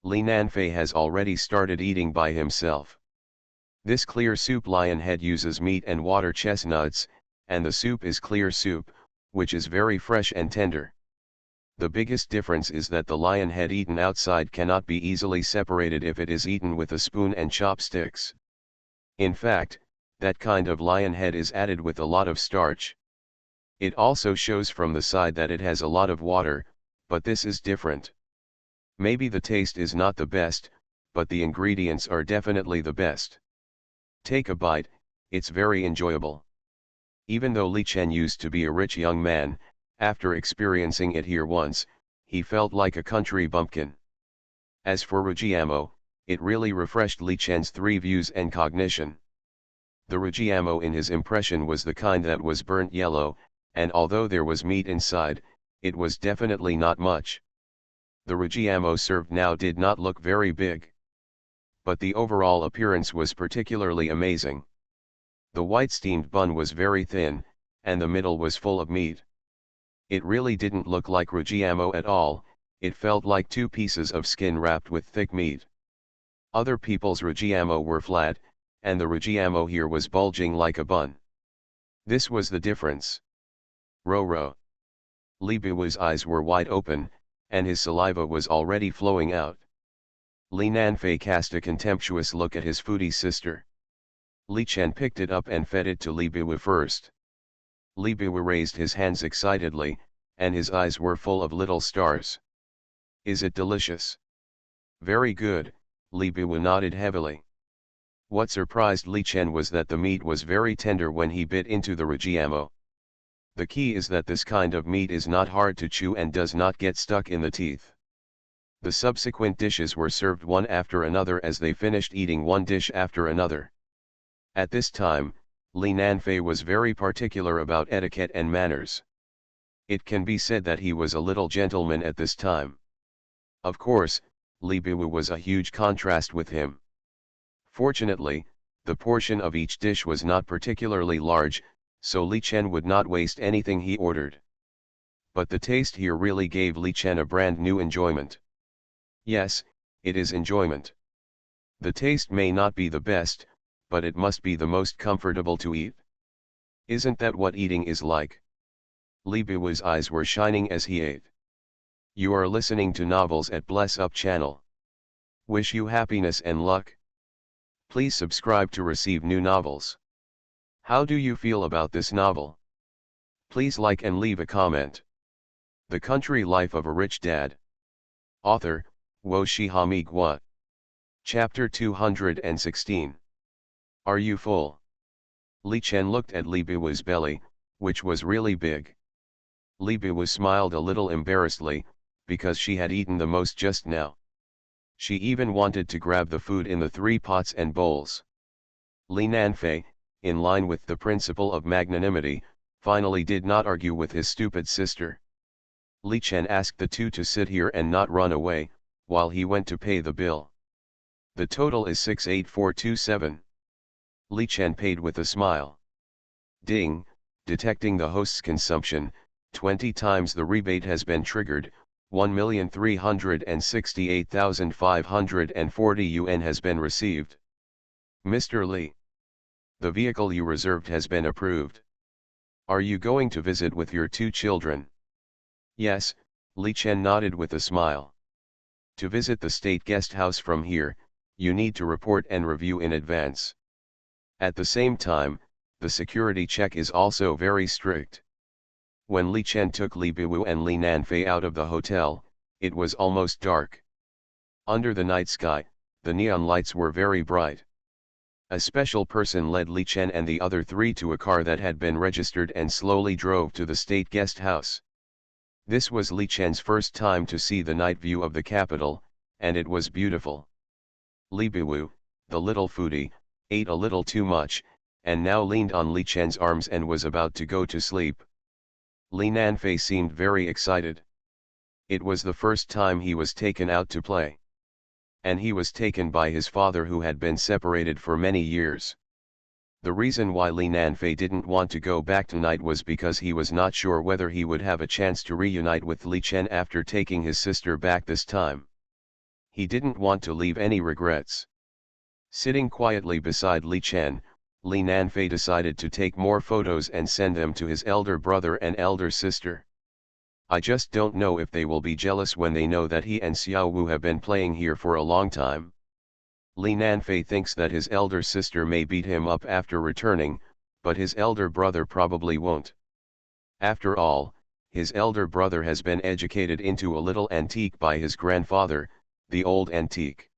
Li Nanfei has already started eating by himself. This clear soup lion head uses meat and water chestnuts, and the soup is clear soup, which is very fresh and tender. The biggest difference is that the lion head eaten outside cannot be easily separated if it is eaten with a spoon and chopsticks. In fact, that kind of lion head is added with a lot of starch. It also shows from the side that it has a lot of water, but this is different. Maybe the taste is not the best, but the ingredients are definitely the best. Take a bite, it's very enjoyable. Even though Li Chen used to be a rich young man, after experiencing it here once, he felt like a country bumpkin. As for Rujiamo, it really refreshed Li Chen's three views and cognition. The Rujiamo in his impression was the kind that was burnt yellow, and although there was meat inside, it was definitely not much. The Rujiamo served now did not look very big. But the overall appearance was particularly amazing. The white steamed bun was very thin, and the middle was full of meat. It really didn't look like Rujiamo at all, it felt like two pieces of skin wrapped with thick meat. Other people's Rujiamo were flat, and the Rujiamo here was bulging like a bun. This was the difference. Ro. Li Biwu's eyes were wide open, and his saliva was already flowing out. Li Nanfei cast a contemptuous look at his foodie sister. Li Chen picked it up and fed it to Li Biwu first. Li Biwu raised his hands excitedly, and his eyes were full of little stars. Is it delicious? Very good, Li Biwu nodded heavily. What surprised Li Chen was that the meat was very tender when he bit into the Rujiamo. The key is that this kind of meat is not hard to chew and does not get stuck in the teeth. The subsequent dishes were served one after another as they finished eating one dish after another. At this time, Li Nanfei was very particular about etiquette and manners. It can be said that he was a little gentleman at this time. Of course, Li Biwu was a huge contrast with him. Fortunately, the portion of each dish was not particularly large, so Li Chen would not waste anything he ordered. But the taste here really gave Li Chen a brand new enjoyment. Yes, it is enjoyment. The taste may not be the best, but it must be the most comfortable to eat. Isn't that what eating is like? Li Biwu's eyes were shining as he ate. You are listening to Novels at Bless Up channel. Wish you happiness and luck. Please subscribe to receive new novels. How do you feel about this novel? Please like and leave a comment. The Country Life of a Rich Dad. Author, Wo Shihami Gua. Chapter 216. Are you full? Li Chen looked at Li Biwu's belly, which was really big. Li Biwu smiled a little embarrassedly, because she had eaten the most just now. She even wanted to grab the food in the 3 pots and bowls. Li Nanfei, in line with the principle of magnanimity, finally did not argue with his stupid sister. Li Chen asked the two to sit here and not run away, while he went to pay the bill. The total is 68427. Li Chen paid with a smile. Ding, detecting the host's consumption, 20 times the rebate has been triggered, 1,368,540 yuan has been received. Mr. Li. The vehicle you reserved has been approved. Are you going to visit with your 2 children? Yes, Li Chen nodded with a smile. To visit the state guest house from here, you need to report and review in advance. At the same time, the security check is also very strict. When Li Chen took Li Biwu and Li Nanfei out of the hotel, it was almost dark. Under the night sky, the neon lights were very bright. A special person led Li Chen and the other three to a car that had been registered and slowly drove to the state guest house. This was Li Chen's first time to see the night view of the capital, and it was beautiful. Li Biwu, the little foodie, ate a little too much, and now leaned on Li Chen's arms and was about to go to sleep. Li Nanfei seemed very excited. It was the first time he was taken out to play. And he was taken by his father who had been separated for many years. The reason why Li Nanfei didn't want to go back tonight was because he was not sure whether he would have a chance to reunite with Li Chen after taking his sister back this time. He didn't want to leave any regrets. Sitting quietly beside Li Chen, Li Nanfei decided to take more photos and send them to his elder brother and elder sister. I just don't know if they will be jealous when they know that he and Xiao Wu have been playing here for a long time. Li Nanfei thinks that his elder sister may beat him up after returning, but his elder brother probably won't. After all, his elder brother has been educated into a little antique by his grandfather, the old antique.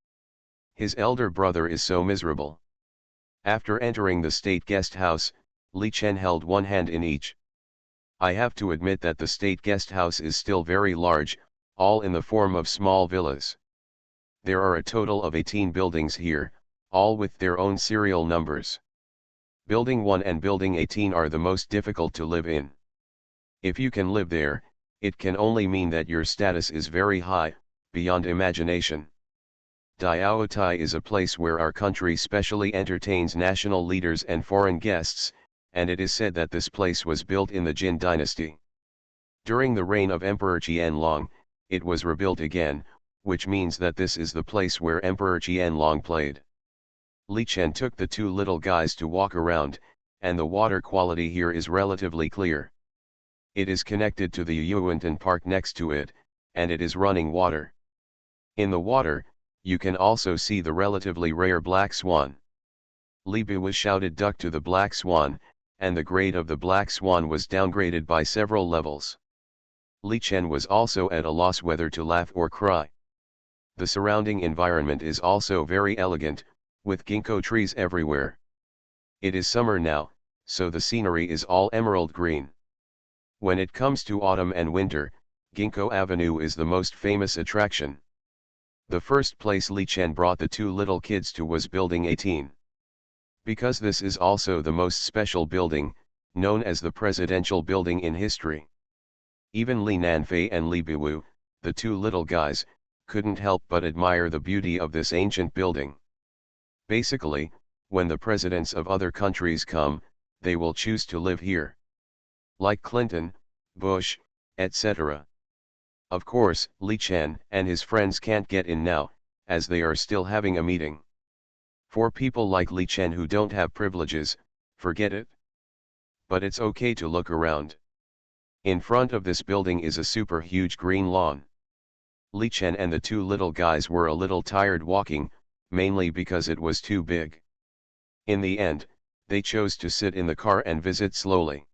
His elder brother is so miserable. After entering the state guest house, Li Chen held one hand in each. I have to admit that the state guest house is still very large, all in the form of small villas. There are a total of 18 buildings here, all with their own serial numbers. Building 1 and Building 18 are the most difficult to live in. If you can live there, it can only mean that your status is very high, beyond imagination. Diaotai is a place where our country specially entertains national leaders and foreign guests, and it is said that this place was built in the Jin dynasty. During the reign of Emperor Qianlong, it was rebuilt again, which means that this is the place where Emperor Qianlong played. Li Chen took the two little guys to walk around, and the water quality here is relatively clear. It is connected to the Yuantan Park next to it, and it is running water. In the water, you can also see the relatively rare black swan. Li Biwu shouted duck to the black swan, and the grade of the black swan was downgraded by several levels. Li Chen was also at a loss whether to laugh or cry. The surrounding environment is also very elegant, with ginkgo trees everywhere. It is summer now, so the scenery is all emerald green. When it comes to autumn and winter, Ginkgo Avenue is the most famous attraction. The first place Li Chen brought the two little kids to was Building 18. Because this is also the most special building, known as the presidential building in history. Even Li Nanfei and Li Biwu, the two little guys, couldn't help but admire the beauty of this ancient building. Basically, when the presidents of other countries come, they will choose to live here. Like Clinton, Bush, etc. Of course, Li Chen and his friends can't get in now, as they are still having a meeting. For people like Li Chen who don't have privileges, forget it. But it's okay to look around. In front of this building is a super huge green lawn. Li Chen and the two little guys were a little tired walking, mainly because it was too big. In the end, they chose to sit in the car and visit slowly.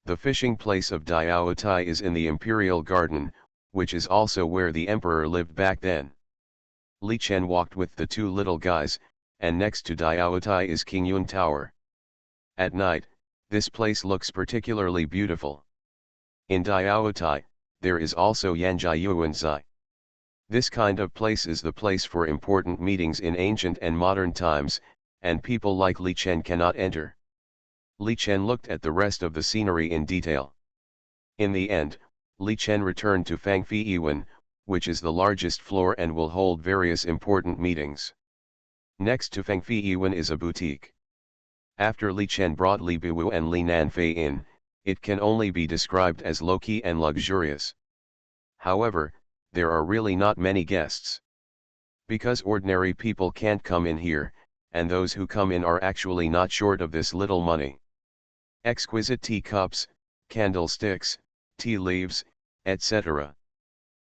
The fishing place of Diaotai is in the Imperial Garden, which is also where the emperor lived back then. Li Chen walked with the two little guys, and next to Diaotai is Qingyun Tower. At night, this place looks particularly beautiful. In Diaotai, there is also Yanjia Yuanzai. This kind of place is the place for important meetings in ancient and modern times, and people like Li Chen cannot enter. Li Chen looked at the rest of the scenery in detail. In the end, Li Chen returned to Fangfi Yiwan, which is the largest floor and will hold various important meetings. Next to Fangfi Yiwan is a boutique. After Li Chen brought Li Biwu and Li Nanfei in, it can only be described as low-key and luxurious. However, there are really not many guests. Because ordinary people can't come in here, and those who come in are actually not short of this little money. Exquisite teacups, candlesticks, tea leaves, etc.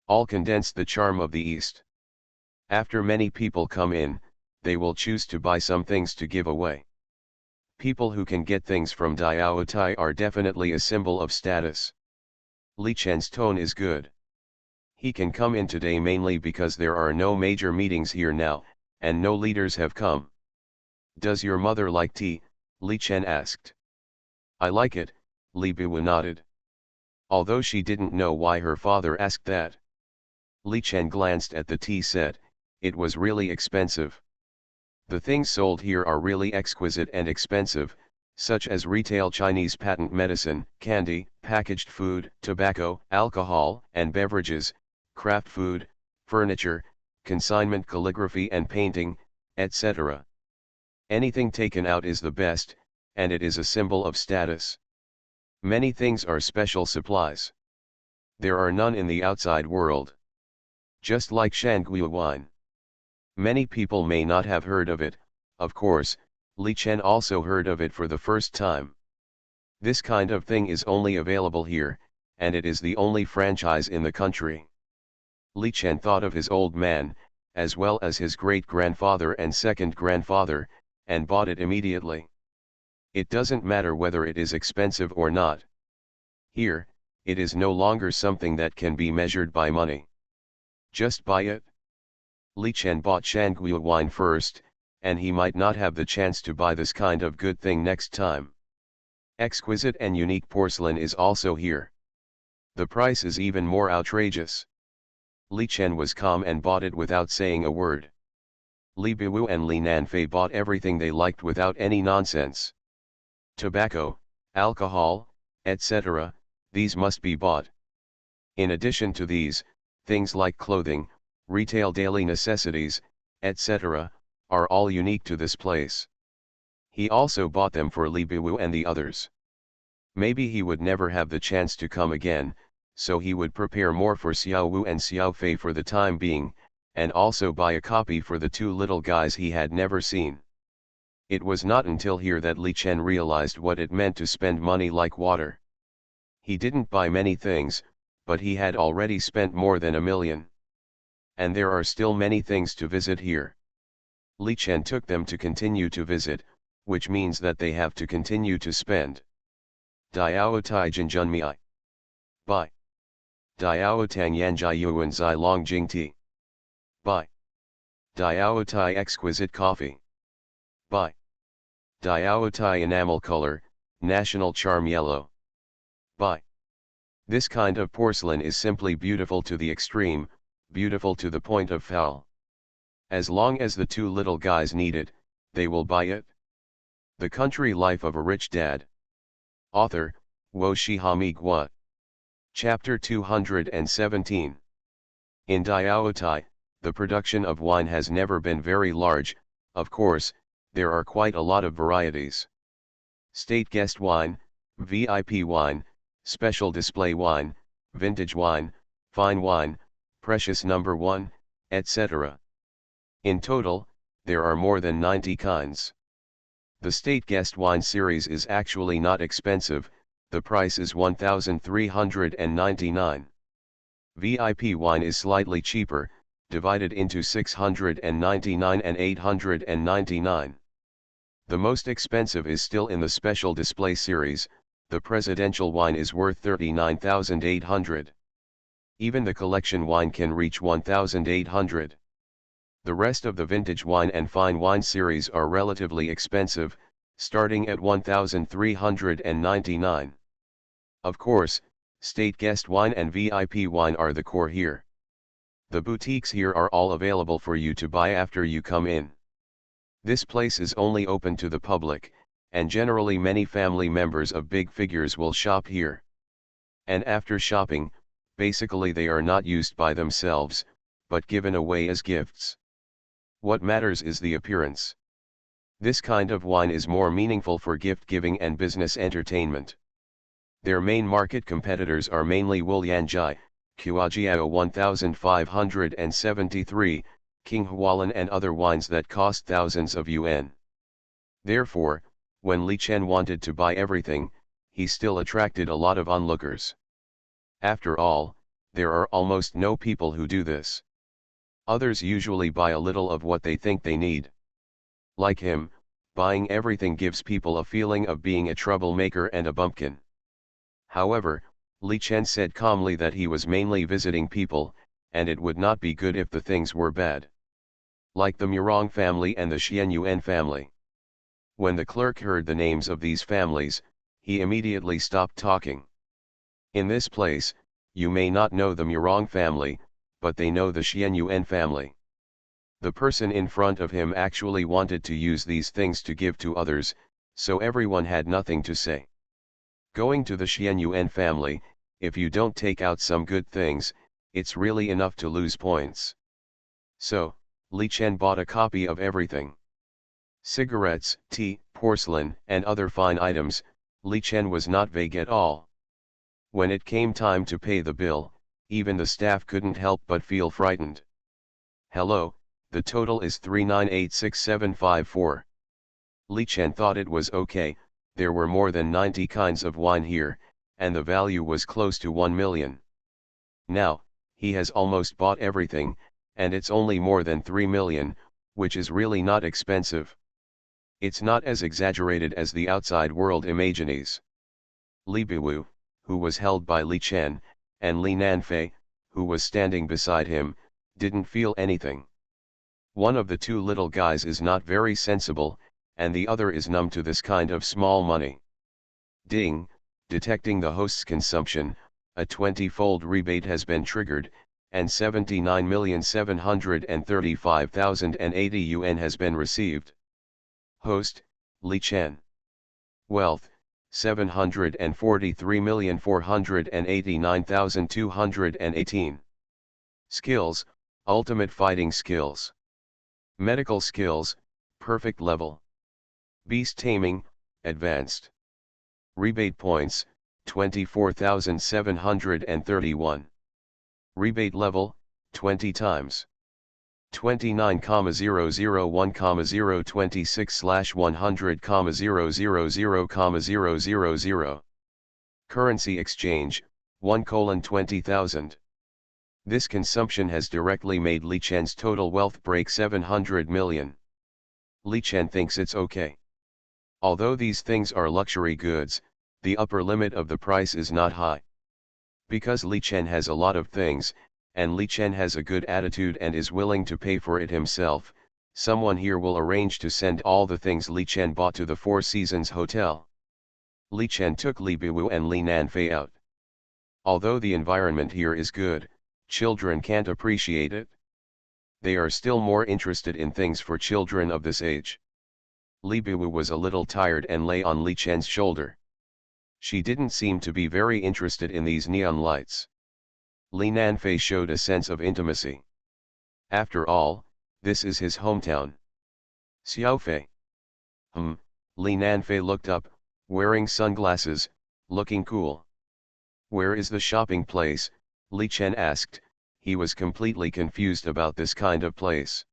All condense the charm of the East. After many people come in, they will choose to buy some things to give away. People who can get things from Diaotai are definitely a symbol of status. Li Chen's tone is good. He can come in today mainly because there are no major meetings here now, and no leaders have come. Does your mother like tea? Li Chen asked. I like it, Li Biwu nodded. Although she didn't know why her father asked that. Li Chen glanced at the tea set. It was really expensive. The things sold here are really exquisite and expensive, such as retail Chinese patent medicine, candy, packaged food, tobacco, alcohol and beverages, craft food, furniture, consignment calligraphy and painting, etc. Anything taken out is the best, and it is a symbol of status. Many things are special supplies. There are none in the outside world. Just like Shangui wine. Many people may not have heard of it, of course. Li Chen also heard of it for the first time. This kind of thing is only available here, and it is the only franchise in the country. Li Chen thought of his old man, as well as his great-grandfather and second-grandfather, and bought it immediately. It doesn't matter whether it is expensive or not. Here, it is no longer something that can be measured by money. Just buy it. Li Chen bought Shangui wine first, and he might not have the chance to buy this kind of good thing next time. Exquisite and unique porcelain is also here. The price is even more outrageous. Li Chen was calm and bought it without saying a word. Li Biwu and Li Nanfei bought everything they liked without any nonsense. Tobacco, alcohol, etc., these must be bought. In addition to these, things like clothing, retail daily necessities, etc., are all unique to this place. He also bought them for Li Biwu and the others. Maybe he would never have the chance to come again, so he would prepare more for Xiao Wu and Xiao Fei for the time being, and also buy a copy for the two little guys he had never seen. It was not until here that Li Chen realized what it meant to spend money like water. He didn't buy many things, but he had already spent more than 1 million. And there are still many things to visit here. Li Chen took them to continue to visit, which means that they have to continue to spend. Diao Tai Jinjun Miai. Bye. Diao Tang Yanjai Yuan Zai Long Jing Ti. Bye. Diao Tai Exquisite Coffee. Bye. Diao Tai Enamel Color, National Charm Yellow. Bye. This kind of porcelain is simply beautiful to the extreme, beautiful to the point of foul. As long as the two little guys need it, they will buy it. The Country Life of a Rich Dad. Author, Wo Shihami Gua. Chapter 217. In Diaotai, the production of wine has never been very large. Of course, there are quite a lot of varieties. State guest wine, VIP wine, special display wine, vintage wine, fine wine, precious number 1, etc. In total, there are more than 90 kinds. The state guest wine series is actually not expensive, the price is 1,399. VIP wine is slightly cheaper, divided into 699 and 899. The most expensive is still in the special display series. The presidential wine is worth 39,800. Even the collection wine can reach 1,800. The rest of the vintage wine and fine wine series are relatively expensive, starting at 1,399. Of course, state guest wine and VIP wine are the core here. The boutiques here are all available for you to buy after you come in. This place is only open to the public, and generally many family members of big figures will shop here. And after shopping, basically they are not used by themselves, but given away as gifts. What matters is the appearance. This kind of wine is more meaningful for gift giving and business entertainment. Their main market competitors are mainly Wulyanjai, Kuajiao 1573, King Hualan and other wines that cost thousands of yuan. Therefore, when Li Chen wanted to buy everything, he still attracted a lot of onlookers. After all, there are almost no people who do this. Others usually buy a little of what they think they need. Like him, buying everything gives people a feeling of being a troublemaker and a bumpkin. However, Li Chen said calmly that he was mainly visiting people, and it would not be good if the things were bad. Like the Murong family and the Xianyuan family. When the clerk heard the names of these families, he immediately stopped talking. In this place, you may not know the Murong family, but they know the Xianyuan family. The person in front of him actually wanted to use these things to give to others, so everyone had nothing to say. Going to the Xianyuan family, if you don't take out some good things, it's really enough to lose points. So, Li Chen bought a copy of everything. Cigarettes, tea, porcelain, and other fine items. Li Chen was not vague at all. When it came time to pay the bill, even the staff couldn't help but feel frightened. Hello, the total is 3986,754. Li Chen thought it was okay. There were more than 90 kinds of wine here, and the value was close to 1 million. Now, he has almost bought everything, and it's only more than 3 million, which is really not expensive. It's not as exaggerated as the outside world imagines. Li Biwu, who was held by Li Chen, and Li Nanfei, who was standing beside him, didn't feel anything. One of the two little guys is not very sensible, and the other is numb to this kind of small money. Ding, detecting the host's consumption, a 20-fold rebate has been triggered, and 79,735,080 yuan has been received. Host, Li Chen. Wealth, 743,489,218. Skills, ultimate fighting skills. Medical skills, perfect level. Beast taming, advanced. Rebate points, 24,731. Rebate level, 20 times. 29,001,026/100,000,000. Currency exchange, 1:20,000. This consumption has directly made Li Chen's total wealth break 700 million. Li Chen thinks it's okay. Although these things are luxury goods, the upper limit of the price is not high. Because Li Chen has a lot of things, and Li Chen has a good attitude and is willing to pay for it himself, someone here will arrange to send all the things Li Chen bought to the Four Seasons Hotel. Li Chen took Li Biwu and Li Nanfei out. Although the environment here is good, children can't appreciate it. They are still more interested in things for children of this age. Li Biwu was a little tired and lay on Li Chen's shoulder. She didn't seem to be very interested in these neon lights. Li Nanfei showed a sense of intimacy. After all, this is his hometown. Xiaofei. Li Nanfei looked up, wearing sunglasses, looking cool. Where is the shopping place? Li Chen asked. He was completely confused about this kind of place.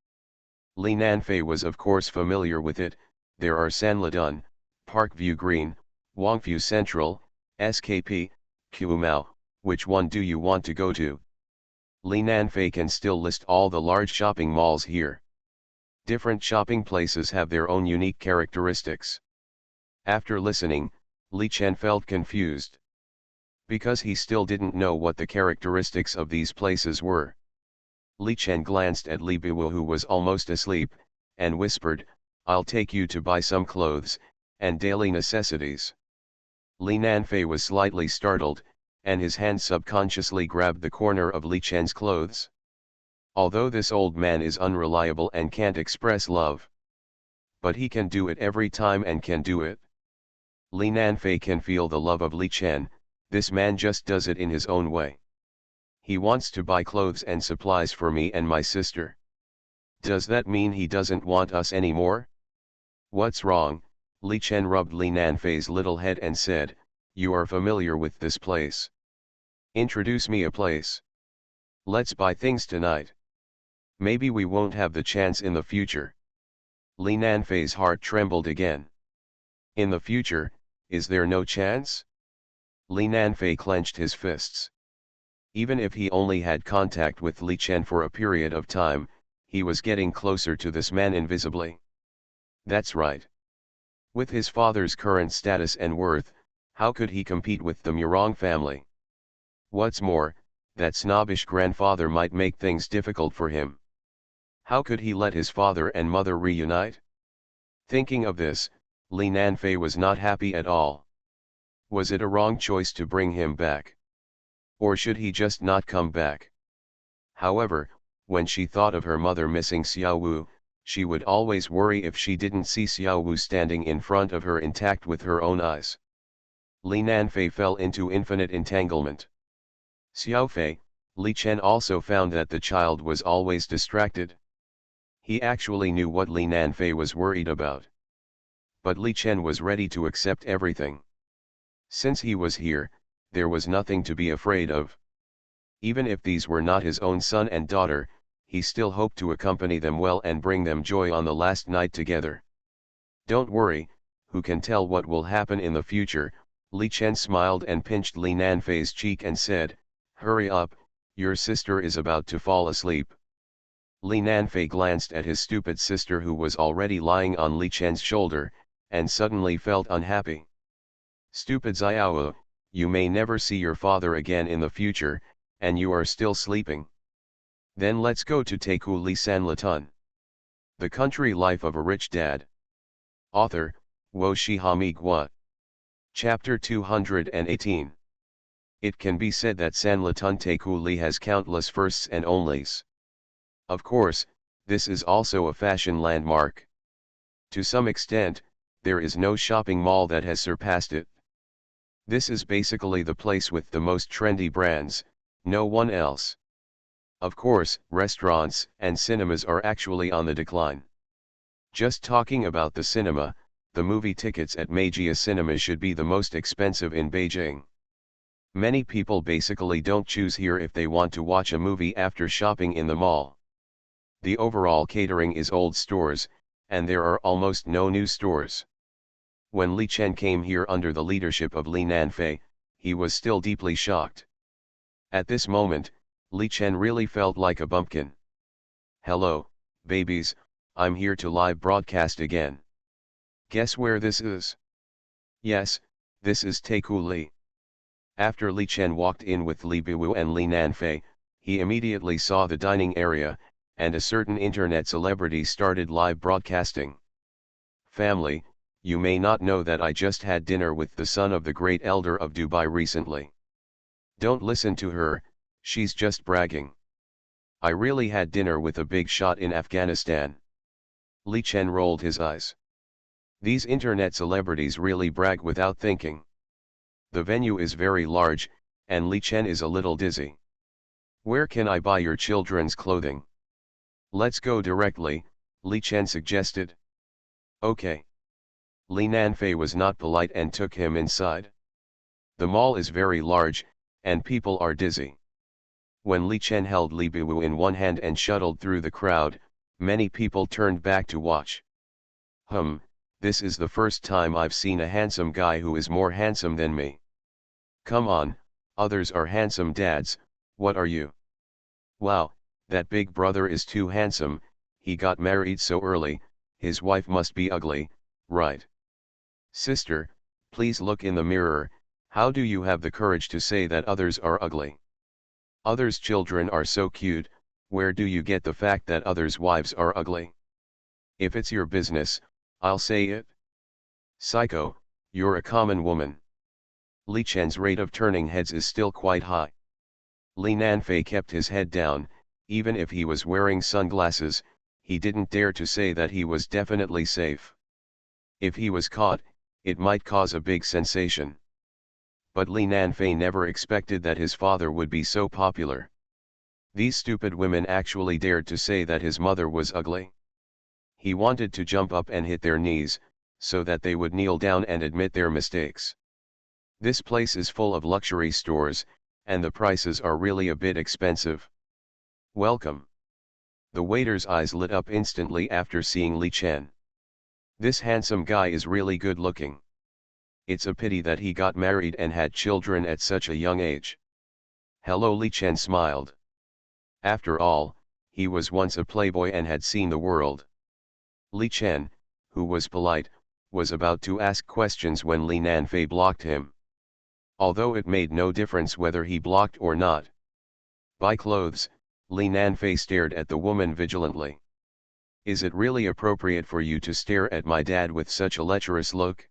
Li Nanfei was of course familiar with it. There are Sanlitun, Parkview Green, Wangfu Central, SKP, Qumao. Which one do you want to go to? Li Nanfei can still list all the large shopping malls here. Different shopping places have their own unique characteristics. After listening, Li Chen felt confused. Because he still didn't know what the characteristics of these places were. Li Chen glanced at Li Biwu, who was almost asleep, and whispered, "I'll take you to buy some clothes, and daily necessities." Li Nanfei was slightly startled, and his hand subconsciously grabbed the corner of Li Chen's clothes. Although this old man is unreliable and can't express love. But he can do it every time and can do it. Li Nanfei can feel the love of Li Chen. This man just does it in his own way. He wants to buy clothes and supplies for me and my sister. Does that mean he doesn't want us anymore? What's wrong? Li Chen rubbed Li Nanfei's little head and said, "You are familiar with this place. Introduce me a place. Let's buy things tonight. Maybe we won't have the chance in the future." Li Nanfei's heart trembled again. In the future, is there no chance? Li Nanfei clenched his fists. Even if he only had contact with Li Chen for a period of time, he was getting closer to this man invisibly. That's right. With his father's current status and worth, how could he compete with the Murong family? What's more, that snobbish grandfather might make things difficult for him. How could he let his father and mother reunite? Thinking of this, Li Nanfei was not happy at all. Was it a wrong choice to bring him back? Or should he just not come back? However, when she thought of her mother missing Xiao Wu, she would always worry if she didn't see Xiao Wu standing in front of her intact with her own eyes. Li Nanfei fell into infinite entanglement. Xiao Fei, Li Chen also found that the child was always distracted. He actually knew what Li Nanfei was worried about. But Li Chen was ready to accept everything. Since he was here, there was nothing to be afraid of. Even if these were not his own son and daughter, he still hoped to accompany them well and bring them joy on the last night together. Don't worry, who can tell what will happen in the future? Li Chen smiled and pinched Li Nanfei's cheek and said, "Hurry up, your sister is about to fall asleep." Li Nanfei glanced at his stupid sister who was already lying on Li Chen's shoulder, and suddenly felt unhappy. "Stupid Xiao, you may never see your father again in the future, and you are still sleeping. Then let's go to Teiku Li San Latun. The Country Life of a Rich Dad." Author, Wo Shihami Gua. Chapter 218. It can be said that San Latun Teiku Li has countless firsts and onlys. Of course, this is also a fashion landmark. To some extent, there is no shopping mall that has surpassed it. This is basically the place with the most trendy brands, no one else. Of course, restaurants and cinemas are actually on the decline. Just talking about the cinema, the movie tickets at Meijia Cinema should be the most expensive in Beijing. Many people basically don't choose here if they want to watch a movie after shopping in the mall. The overall catering is old stores, and there are almost no new stores. When Li Chen came here under the leadership of Li Nanfei, he was still deeply shocked. At this moment, Li Chen really felt like a bumpkin. "Hello, babies, I'm here to live broadcast again. Guess where this is?" "Yes, this is Teiku Li." After Li Chen walked in with Li Biwu and Li Nanfei, he immediately saw the dining area, and a certain internet celebrity started live broadcasting. "Family, you may not know that I just had dinner with the son of the great elder of Dubai recently. Don't listen to her, she's just bragging. I really had dinner with a big shot in Afghanistan." Li Chen rolled his eyes. These internet celebrities really brag without thinking. The venue is very large, and Li Chen is a little dizzy. "Where can I buy your children's clothing?" "Let's go directly," Li Chen suggested. "Okay." Li Nanfei was not polite and took him inside. The mall is very large, and people are dizzy. When Li Chen held Li Biwu in one hand and shuttled through the crowd, many people turned back to watch. This is the first time I've seen a handsome guy who is more handsome than me. Come on, others are handsome dads, what are you? Wow, that big brother is too handsome, he got married so early, his wife must be ugly, right? Sister, please look in the mirror, how do you have the courage to say that others are ugly? Others' children are so cute, where do you get the fact that others' wives are ugly? If it's your business, I'll say it. Psycho, you're a common woman. Li Chen's rate of turning heads is still quite high. Li Nanfei kept his head down, even if he was wearing sunglasses, he didn't dare to say that he was definitely safe. If he was caught, it might cause a big sensation. But Li Nanfei never expected that his father would be so popular. These stupid women actually dared to say that his mother was ugly. He wanted to jump up and hit their knees, so that they would kneel down and admit their mistakes. This place is full of luxury stores, and the prices are really a bit expensive. Welcome. The waiter's eyes lit up instantly after seeing Li Chen. This handsome guy is really good looking. It's a pity that he got married and had children at such a young age. Hello, Li Chen smiled. After all, he was once a playboy and had seen the world. Li Chen, who was polite, was about to ask questions when Li Nanfei blocked him. Although it made no difference whether he blocked or not. Buy clothes, Li Nanfei stared at the woman vigilantly. Is it really appropriate for you to stare at my dad with such a lecherous look?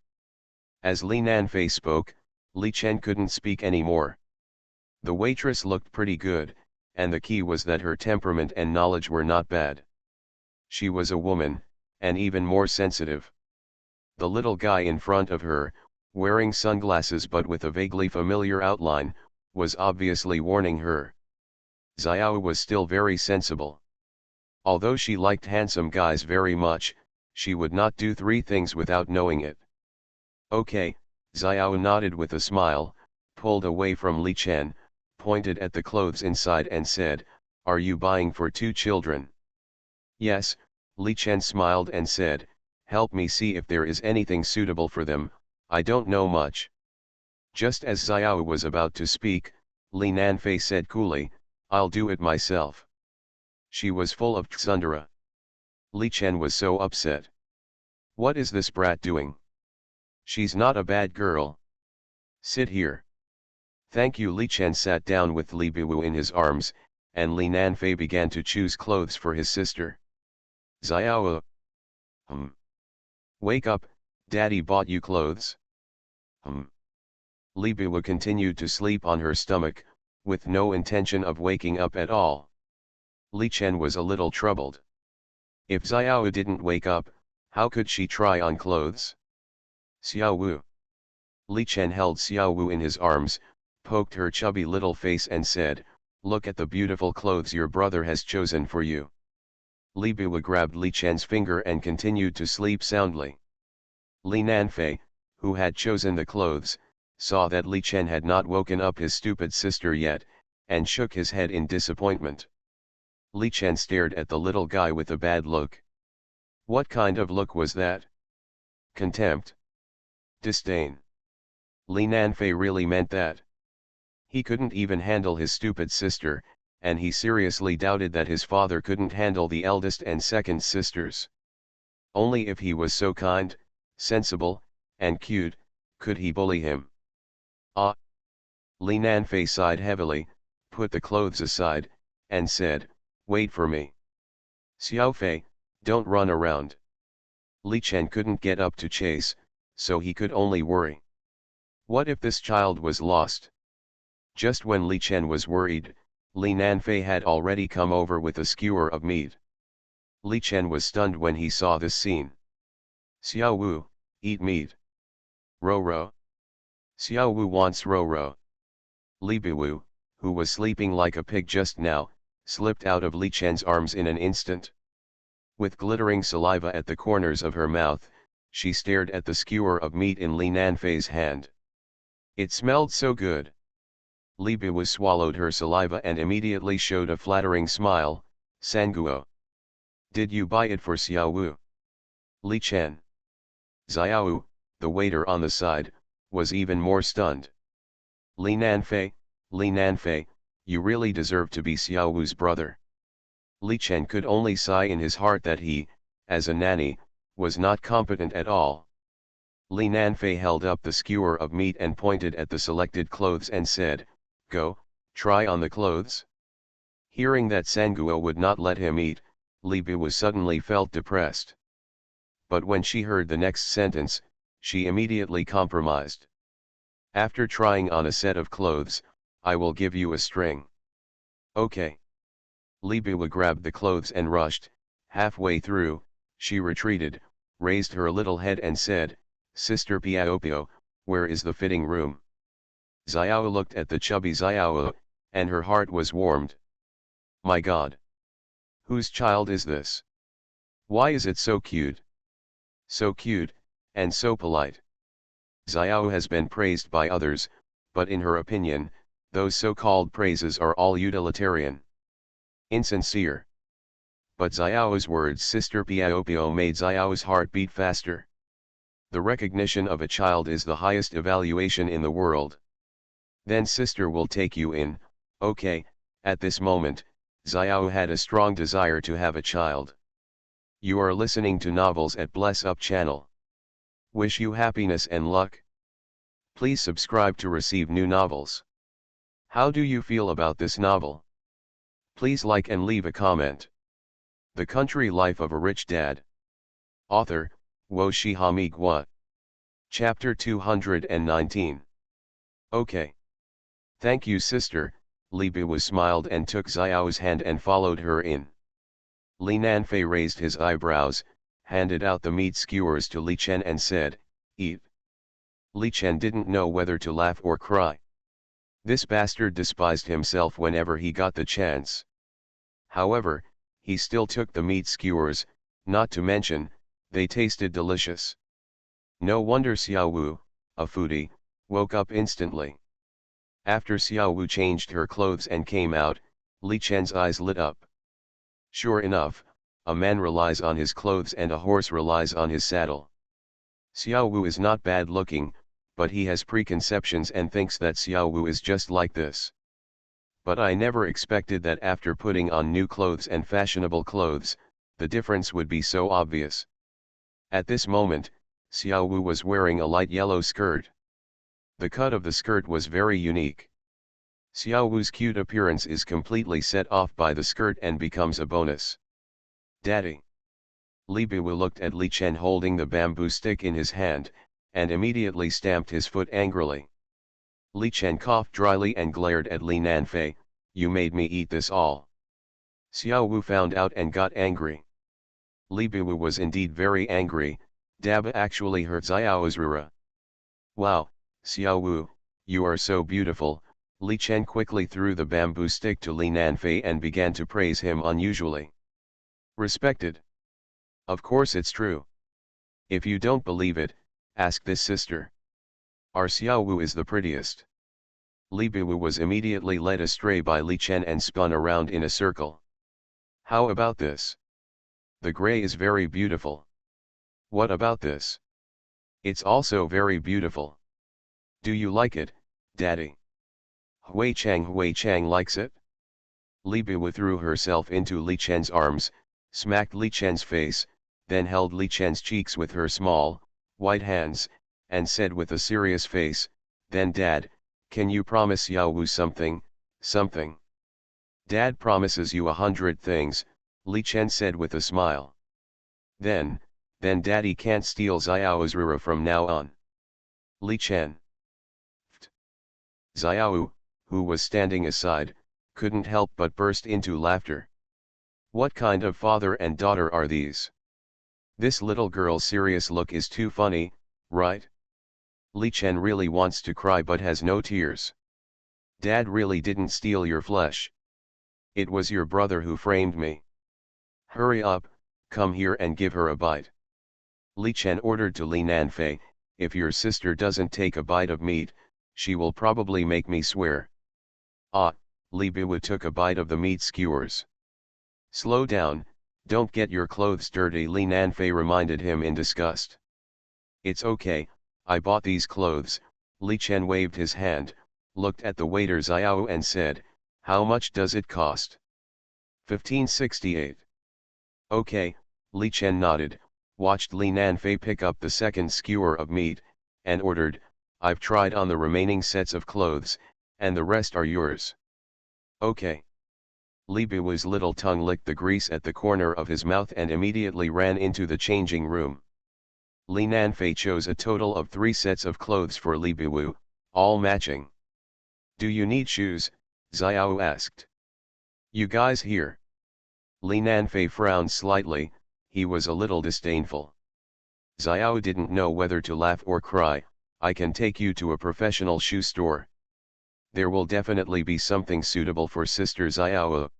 As Li Nanfei spoke, Li Chen couldn't speak anymore. The waitress looked pretty good, and the key was that her temperament and knowledge were not bad. She was a woman, and even more sensitive. The little guy in front of her, wearing sunglasses but with a vaguely familiar outline, was obviously warning her. Xiao was still very sensible. Although she liked handsome guys very much, she would not do three things without knowing it. Okay, Xiao nodded with a smile, pulled away from Li Chen, pointed at the clothes inside and said, "Are you buying for two children?" "Yes," Li Chen smiled and said, "Help me see if there is anything suitable for them, I don't know much." Just as Xiao was about to speak, Li Nanfei said coolly, "I'll do it myself." She was full of tsundere. Li Chen was so upset. What is this brat doing? She's not a bad girl. Sit here. Thank you. Li Chen sat down with Li Biwu in his arms, and Li Nanfei began to choose clothes for his sister. Xiao. Wake up, daddy bought you clothes. Li Biwu continued to sleep on her stomach, with no intention of waking up at all. Li Chen was a little troubled. If Xiao didn't wake up, how could she try on clothes? Xiao Wu. Li Chen held Xiao Wu in his arms, poked her chubby little face and said, "Look at the beautiful clothes your brother has chosen for you." Li Biwu grabbed Li Chen's finger and continued to sleep soundly. Li Nanfei, who had chosen the clothes, saw that Li Chen had not woken up his stupid sister yet, and shook his head in disappointment. Li Chen stared at the little guy with a bad look. What kind of look was that? Contempt? Disdain? Li Nanfei really meant that? He couldn't even handle his stupid sister, and he seriously doubted that his father couldn't handle the eldest and second sisters. Only if he was so kind, sensible, and cute, could he bully him. Ah! Li Nanfei sighed heavily, put the clothes aside, and said, "Wait for me. Xiaofei, don't run around." Li Chen couldn't get up to chase, so he could only worry. What if this child was lost? Just when Li Chen was worried, Li Nanfei had already come over with a skewer of meat. Li Chen was stunned when he saw this scene. "Xiao Wu, eat meat." "Ro. Xiao Wu wants Ro. Li Biwu, who was sleeping like a pig just now, slipped out of Li Chen's arms in an instant. With glittering saliva at the corners of her mouth, she stared at the skewer of meat in Li Nanfei's hand. It smelled so good. Li Biwu swallowed her saliva and immediately showed a flattering smile. "Sanguo. Did you buy it for Xiao Wu?" "Li Chen." Xiao, the waiter on the side, was even more stunned. Li Nanfei, you really deserve to be Xiao Wu's brother." Li Chen could only sigh in his heart that he, as a nanny, was not competent at all. Li Nanfei held up the skewer of meat and pointed at the selected clothes and said, "Go, try on the clothes." Hearing that Sanguo would not let him eat, Li Biwu suddenly felt depressed. But when she heard the next sentence, she immediately compromised. "After trying on a set of clothes, I will give you a string." "Okay." Li Biwu grabbed the clothes and rushed. Halfway through, she retreated, raised her little head and said, "Sister Piaopio, where is the fitting room?" Xiao looked at the chubby Xiao, and her heart was warmed. My God! Whose child is this? Why is it so cute? So cute, and so polite. Xiao has been praised by others, but in her opinion, those so-called praises are all utilitarian. Insincere. But Xiao's words Sister Piaopio made Xiao's heart beat faster. The recognition of a child is the highest evaluation in the world. Then sister will take you in, Okay, at this moment, Xiao had a strong desire to have a child. You are listening to Novels at Bless Up channel. Wish you happiness and luck. Please subscribe to receive new novels. How do you feel about this novel? Please like and leave a comment. The Country Life of a Rich Dad. Author, Wo Shihami Gua. Chapter 219. Okay. Thank you, sister. Li Biwu smiled and took Xiao's hand and followed her in. Li Nanfei raised his eyebrows, handed out the meat skewers to Li Chen and said, "Eat." Li Chen didn't know whether to laugh or cry. This bastard despised himself whenever he got the chance. However, he still took the meat skewers, not to mention, they tasted delicious. No wonder Xiao Wu, a foodie, woke up instantly. After Xiao Wu changed her clothes and came out, Li Chen's eyes lit up. Sure enough, a man relies on his clothes and a horse relies on his saddle. Xiao Wu is not bad looking, but he has preconceptions and thinks that Xiao Wu is just like this. But I never expected that after putting on new clothes and fashionable clothes, the difference would be so obvious. At this moment, Xiao Wu was wearing a light yellow skirt. The cut of the skirt was very unique. Xiao Wu's cute appearance is completely set off by the skirt and becomes a bonus. Daddy. Li Biwu looked at Li Chen holding the bamboo stick in his hand, and immediately stamped his foot angrily. Li Chen coughed dryly and glared at Li Nanfei, "You made me eat this all." Xiao Wu found out and got angry. Li Biwu was indeed very angry. Daba actually hurt Xiao's Rura. "Wow, Xiao Wu, you are so beautiful." Li Chen quickly threw the bamboo stick to Li Nanfei and began to praise him unusually. "Respected. Of course it's true. If you don't believe it, ask this sister. Our Xiao Wu is the prettiest." Li Biwu was immediately led astray by Li Chen and spun around in a circle. "How about this? The gray is very beautiful. What about this? It's also very beautiful. Do you like it, Daddy?" Hui Chang likes it." Li Biwu threw herself into Li Chen's arms, smacked Li Chen's face, then held Li Chen's cheeks with her small, white hands, and said with a serious face, "Then Dad, can you promise Xiao Wu something, something?" "Dad promises you 100 things," Li Chen said with a smile. Then Daddy can't steal Xiao's Rura from now on." Li Chen. Xiao, who was standing aside, couldn't help but burst into laughter. What kind of father and daughter are these? This little girl's serious look is too funny, right? Li Chen really wants to cry but has no tears. "Dad really didn't steal your flesh. It was your brother who framed me. Hurry up, come here and give her a bite." Li Chen ordered to Li Nanfei, "If your sister doesn't take a bite of meat, she will probably make me swear." "Ah," Li Biwu took a bite of the meat skewers. "Slow down, don't get your clothes dirty," Li Nanfei reminded him in disgust. "It's okay, I bought these clothes." Li Chen waved his hand, looked at the waiter Xiao and said, "How much does it cost?" 1568. "Okay," Li Chen nodded, watched Li Nanfei pick up the second skewer of meat, and ordered, "I've tried on the remaining sets of clothes, and the rest are yours." "Okay." Li Biwu's little tongue licked the grease at the corner of his mouth and immediately ran into the changing room. Li Nanfei chose a total of 3 sets of clothes for Li Biwu, all matching. "Do you need shoes?" Xiao asked. "You guys here?" Li Nanfei frowned slightly, he was a little disdainful. Xiao didn't know whether to laugh or cry. "I can take you to a professional shoe store. There will definitely be something suitable for Sister Xiao."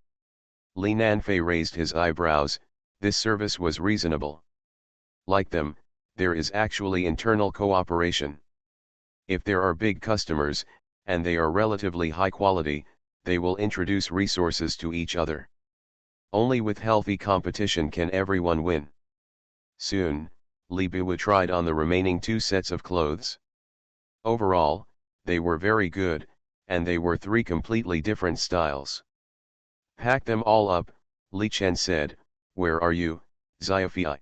Li Nanfei raised his eyebrows. This service was reasonable. Like them, there is actually internal cooperation. If there are big customers, and they are relatively high quality, they will introduce resources to each other. Only with healthy competition can everyone win. Soon, Li Biwu tried on the remaining 2 sets of clothes. Overall, they were very good, and they were three completely different styles. Pack them all up, Li Chen said. Where are you, Sci-fi?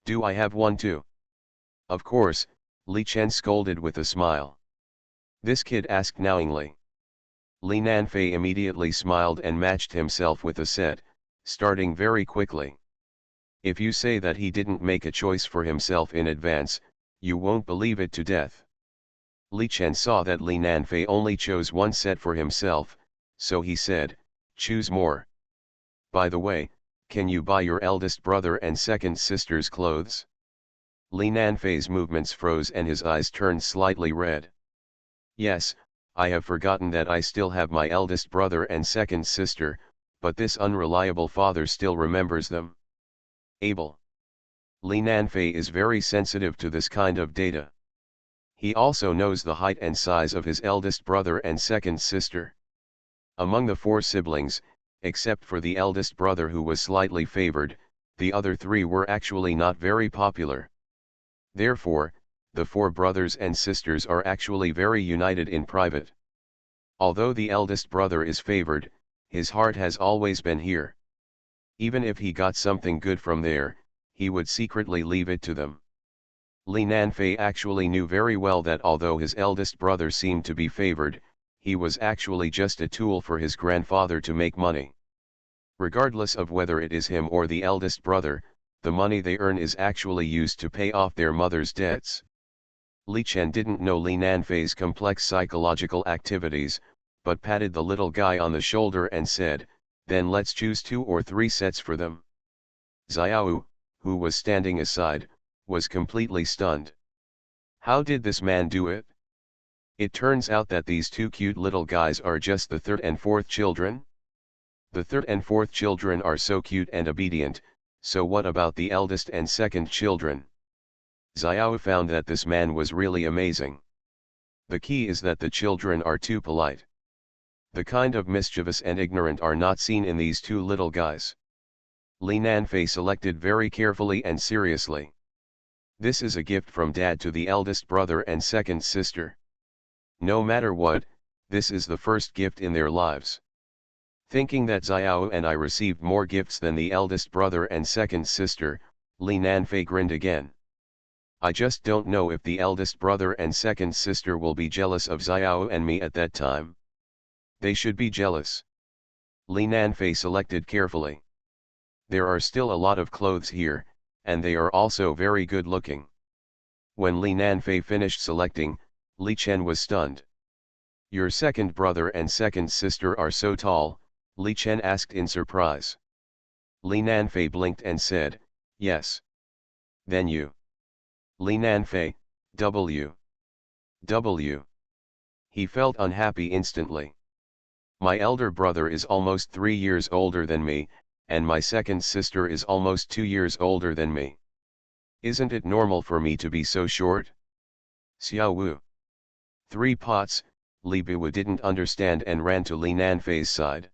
Do I have one too? Of course, Li Chen scolded with a smile. This kid asked knowingly. Li Nanfei immediately smiled and matched himself with a set, starting very quickly. If you say that he didn't make a choice for himself in advance, you won't believe it to death. Li Chen saw that Li Nanfei only chose one set for himself, so he said, choose more. By the way, can you buy your eldest brother and second sister's clothes? Li Nanfei's movements froze and his eyes turned slightly red. Yes, I have forgotten that I still have my eldest brother and second sister, but this unreliable father still remembers them. Abel. Li Nanfei is very sensitive to this kind of data. He also knows the height and size of his eldest brother and second sister. Among the four siblings, except for the eldest brother who was slightly favored, the other three were actually not very popular. Therefore, the four brothers and sisters are actually very united in private. Although the eldest brother is favored, his heart has always been here. Even if he got something good from there, he would secretly leave it to them. Li Nanfei actually knew very well that although his eldest brother seemed to be favored, he was actually just a tool for his grandfather to make money. Regardless of whether it is him or the eldest brother, the money they earn is actually used to pay off their mother's debts. Li Chen didn't know Li Nanfei's complex psychological activities, but patted the little guy on the shoulder and said, then let's choose 2 or 3 sets for them. Xiao, who was standing aside, was completely stunned. How did this man do it? It turns out that these 2 cute little guys are just the 3rd and 4th children? The 3rd and 4th children are so cute and obedient, so what about the eldest and 2nd children? Xiao found that this man was really amazing. The key is that the children are too polite. The kind of mischievous and ignorant are not seen in these 2 little guys. Li Nanfei selected very carefully and seriously. This is a gift from dad to the eldest brother and second sister. No matter what, this is the first gift in their lives. Thinking that Xiao and I received more gifts than the eldest brother and second sister, Li Nanfei grinned again. I just don't know if the eldest brother and second sister will be jealous of Xiao and me at that time. They should be jealous. Li Nanfei selected carefully. There are still a lot of clothes here, and they are also very good looking. When Li Nanfei finished selecting, Li Chen was stunned. Your second brother and second sister are so tall, Li Chen asked in surprise. Li Nanfei blinked and said, yes. Then you. Li Nanfei, W. He felt unhappy instantly. My elder brother is almost 3 years older than me, and my second sister is almost 2 years older than me. Isn't it normal for me to be so short? Xiao Wu. 3 pots, Li Biwu didn't understand and ran to Li Nanfei's side.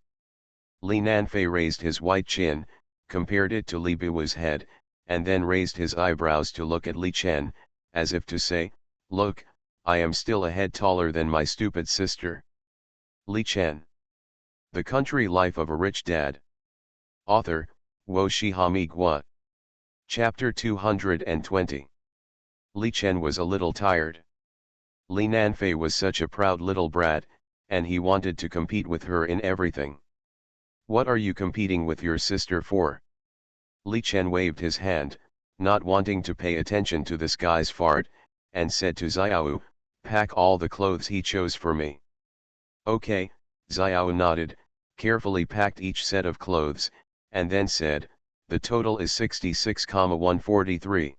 Li Nanfei raised his white chin, compared it to Li Biwu's head, and then raised his eyebrows to look at Li Chen, as if to say, look, I am still a head taller than my stupid sister. Li Chen. The Country Life of a Rich Dad. Author, Wo Shihami Gua. Chapter 220. Li Chen was a little tired. Li Nanfei was such a proud little brat, and he wanted to compete with her in everything. What are you competing with your sister for? Li Chen waved his hand, not wanting to pay attention to this guy's fart, and said to Xiao, pack all the clothes he chose for me. Okay, Xiao nodded, carefully packed each set of clothes, and then said, the total is 66,143.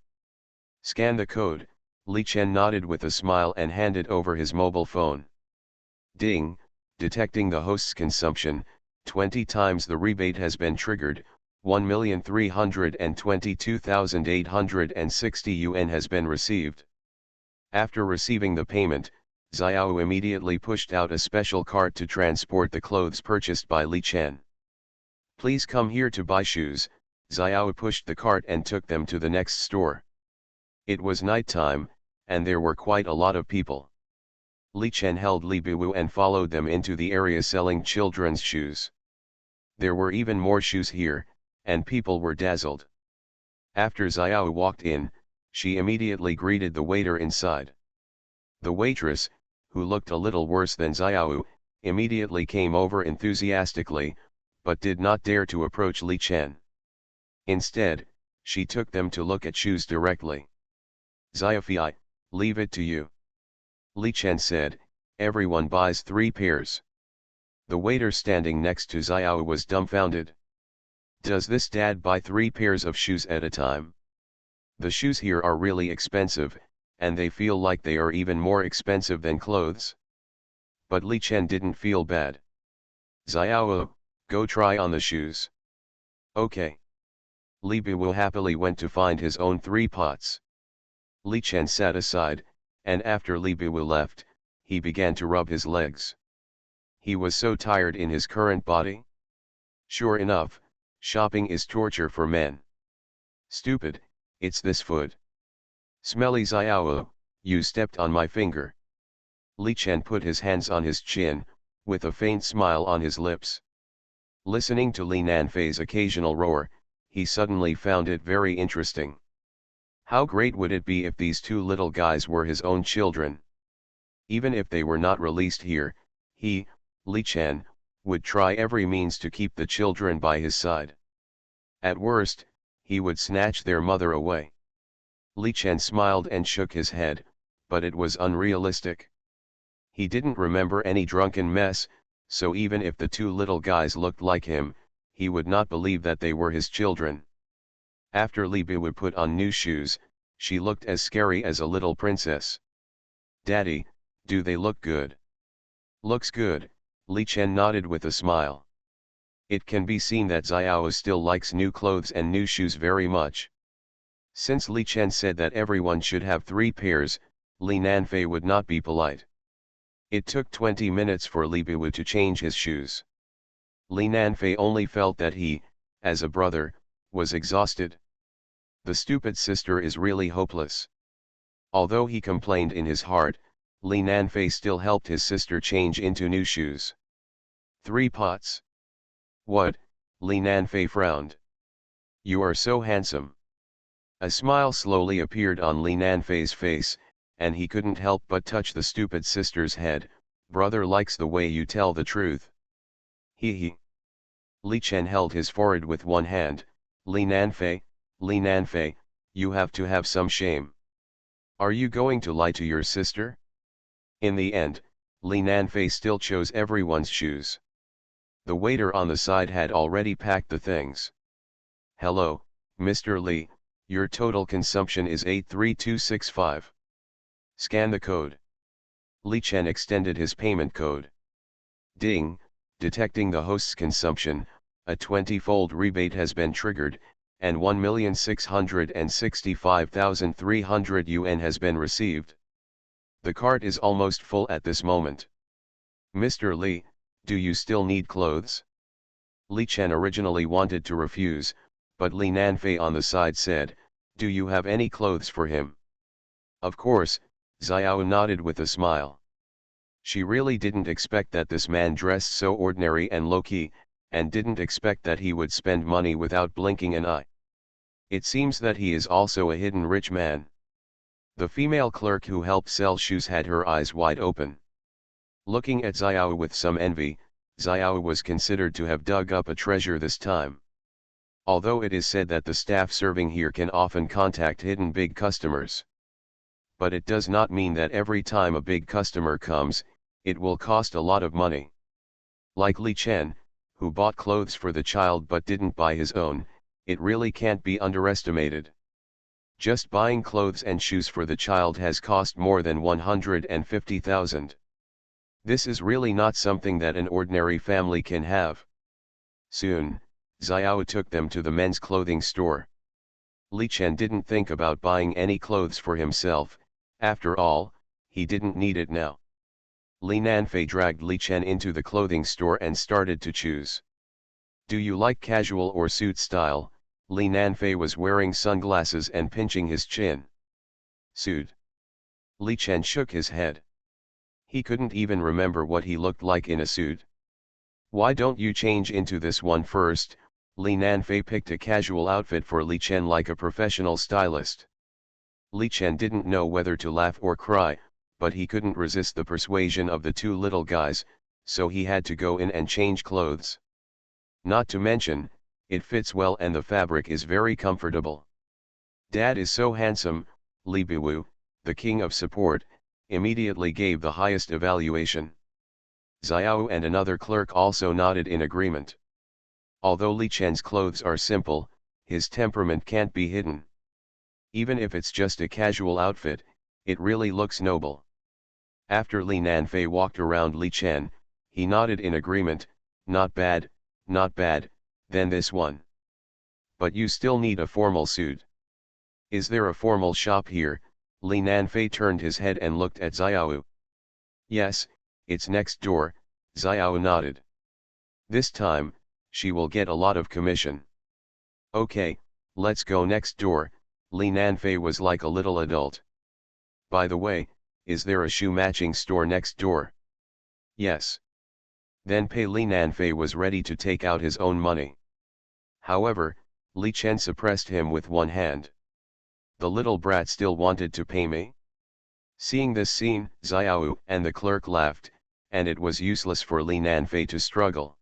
Scan the code, Li Chen nodded with a smile and handed over his mobile phone. Ding, detecting the host's consumption, 20 times the rebate has been triggered, 1,322,860 yuan has been received. After receiving the payment, Xiao immediately pushed out a special cart to transport the clothes purchased by Li Chen. Please come here to buy shoes, Xiao pushed the cart and took them to the next store. It was night time, and there were quite a lot of people. Li Chen held Li Biwu and followed them into the area selling children's shoes. There were even more shoes here, and people were dazzled. After Xiao walked in, she immediately greeted the waiter inside. The waitress, who looked a little worse than Xiao, immediately came over enthusiastically, but did not dare to approach Li Chen. Instead, she took them to look at shoes directly. Xiaofei, leave it to you. Li Chen said, everyone buys 3 pairs. The waiter standing next to Xiao was dumbfounded. Does this dad buy 3 pairs of shoes at a time? The shoes here are really expensive, and they feel like they are even more expensive than clothes. But Li Chen didn't feel bad. Xiao, go try on the shoes. Okay. Li Biwu happily went to find his own 3 pots. Li Chen sat aside, and after Li Biwu left, he began to rub his legs. He was so tired in his current body. Sure enough, shopping is torture for men. Stupid, it's this foot. Smelly Xiao, you stepped on my finger. Li Chen put his hands on his chin, with a faint smile on his lips. Listening to Li Nanfei's occasional roar, he suddenly found it very interesting. How great would it be if these 2 little guys were his own children? Even if they were not released here, he, Li Chen, would try every means to keep the children by his side. At worst, he would snatch their mother away. Li Chen smiled and shook his head, but it was unrealistic. He didn't remember any drunken mess, so even if the 2 little guys looked like him, he would not believe that they were his children. After Li Biwu put on new shoes, she looked as scary as a little princess. Daddy, do they look good? Looks good, Li Chen nodded with a smile. It can be seen that Xiao still likes new clothes and new shoes very much. Since Li Chen said that everyone should have 3 pairs, Li Nanfei would not be polite. It took 20 minutes for Li Biwu to change his shoes. Li Nanfei only felt that he, as a brother, was exhausted. The stupid sister is really hopeless. Although he complained in his heart, Li Nanfei still helped his sister change into new shoes. 3 pots. What? Li Nanfei frowned. You are so handsome. A smile slowly appeared on Li Nanfei's face, and he couldn't help but touch the stupid sister's head. Brother likes the way you tell the truth. He. Li Chen held his forehead with one hand. Li Nanfei, you have to have some shame. Are you going to lie to your sister? In the end, Li Nanfei still chose everyone's shoes. The waiter on the side had already packed the things. Hello, Mr. Li, your total consumption is 83265. Scan the code. Li Chen extended his payment code. Ding, detecting the host's consumption, a 20-fold rebate has been triggered, and 1,665,300 yuan has been received. The cart is almost full at this moment. Mr. Li, do you still need clothes? Li Chen originally wanted to refuse, but Li Nanfei on the side said, do you have any clothes for him? Of course, Xiao nodded with a smile. She really didn't expect that this man dressed so ordinary and low-key, and didn't expect that he would spend money without blinking an eye. It seems that he is also a hidden rich man. The female clerk who helped sell shoes had her eyes wide open. Looking at Xiao with some envy, Xiao was considered to have dug up a treasure this time. Although it is said that the staff serving here can often contact hidden big customers. But it does not mean that every time a big customer comes, it will cost a lot of money. Like Li Chen, who bought clothes for the child but didn't buy his own, it really can't be underestimated. Just buying clothes and shoes for the child has cost more than 150,000. This is really not something that an ordinary family can have. Soon, Xiao took them to the men's clothing store. Li Chen didn't think about buying any clothes for himself, after all, he didn't need it now. Li Nanfei dragged Li Chen into the clothing store and started to choose. Do you like casual or suit style? Li Nanfei was wearing sunglasses and pinching his chin. Suit. Li Chen shook his head. He couldn't even remember what he looked like in a suit. Why don't you change into this one first? Li Nanfei picked a casual outfit for Li Chen like a professional stylist. Li Chen didn't know whether to laugh or cry, but he couldn't resist the persuasion of the two little guys, so he had to go in and change clothes. Not to mention, it fits well and the fabric is very comfortable. Dad is so handsome, Li Biwu, the king of support, immediately gave the highest evaluation. Xiao and another clerk also nodded in agreement. Although Li Chen's clothes are simple, his temperament can't be hidden. Even if it's just a casual outfit, it really looks noble. After Li Nanfei walked around Li Chen, he nodded in agreement, not bad, then this one. But you still need a formal suit. Is there a formal shop here? Li Nanfei turned his head and looked at Xiao. Yes, it's next door, Xiao nodded. This time, she will get a lot of commission. Okay, let's go next door. Li Nanfei was like a little adult. By the way, is there a shoe matching store next door? Yes. Then Pei Li Nanfei was ready to take out his own money. However, Li Chen suppressed him with one hand. The little brat still wanted to pay me? Seeing this scene, Xiao and the clerk laughed, and it was useless for Li Nanfei to struggle.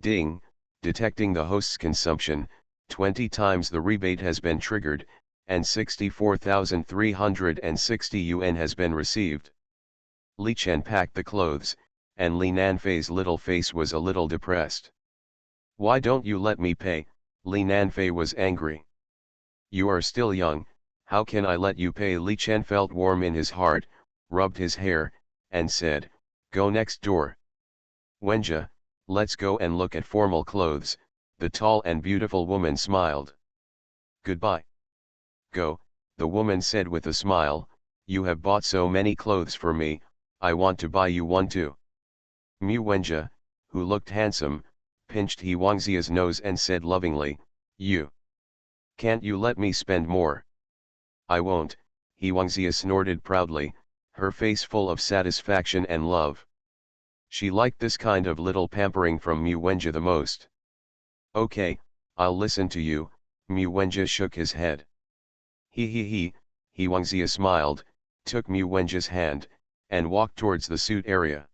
Ding, detecting the host's consumption, 20 times the rebate has been triggered, and 64,360 yuan has been received. Li Chen packed the clothes, and Li Nanfei's little face was a little depressed. Why don't you let me pay? Li Nanfei was angry. You are still young, how can I let you pay? Li Chen felt warm in his heart, rubbed his hair, and said, go next door. Wenjia, let's go and look at formal clothes. The tall and beautiful woman smiled. Goodbye. Go, the woman said with a smile, you have bought so many clothes for me, I want to buy you one too. Mu Wenjia, who looked handsome, pinched He Wangzia's nose and said lovingly, you. Can't you let me spend more? I won't, He Wangzia snorted proudly, her face full of satisfaction and love. She liked this kind of little pampering from Mu Wenjia the most. Okay, I'll listen to you. Mu Wenjia shook his head. He Wangzia smiled, took Mu Wenjia's hand, and walked towards the suit area.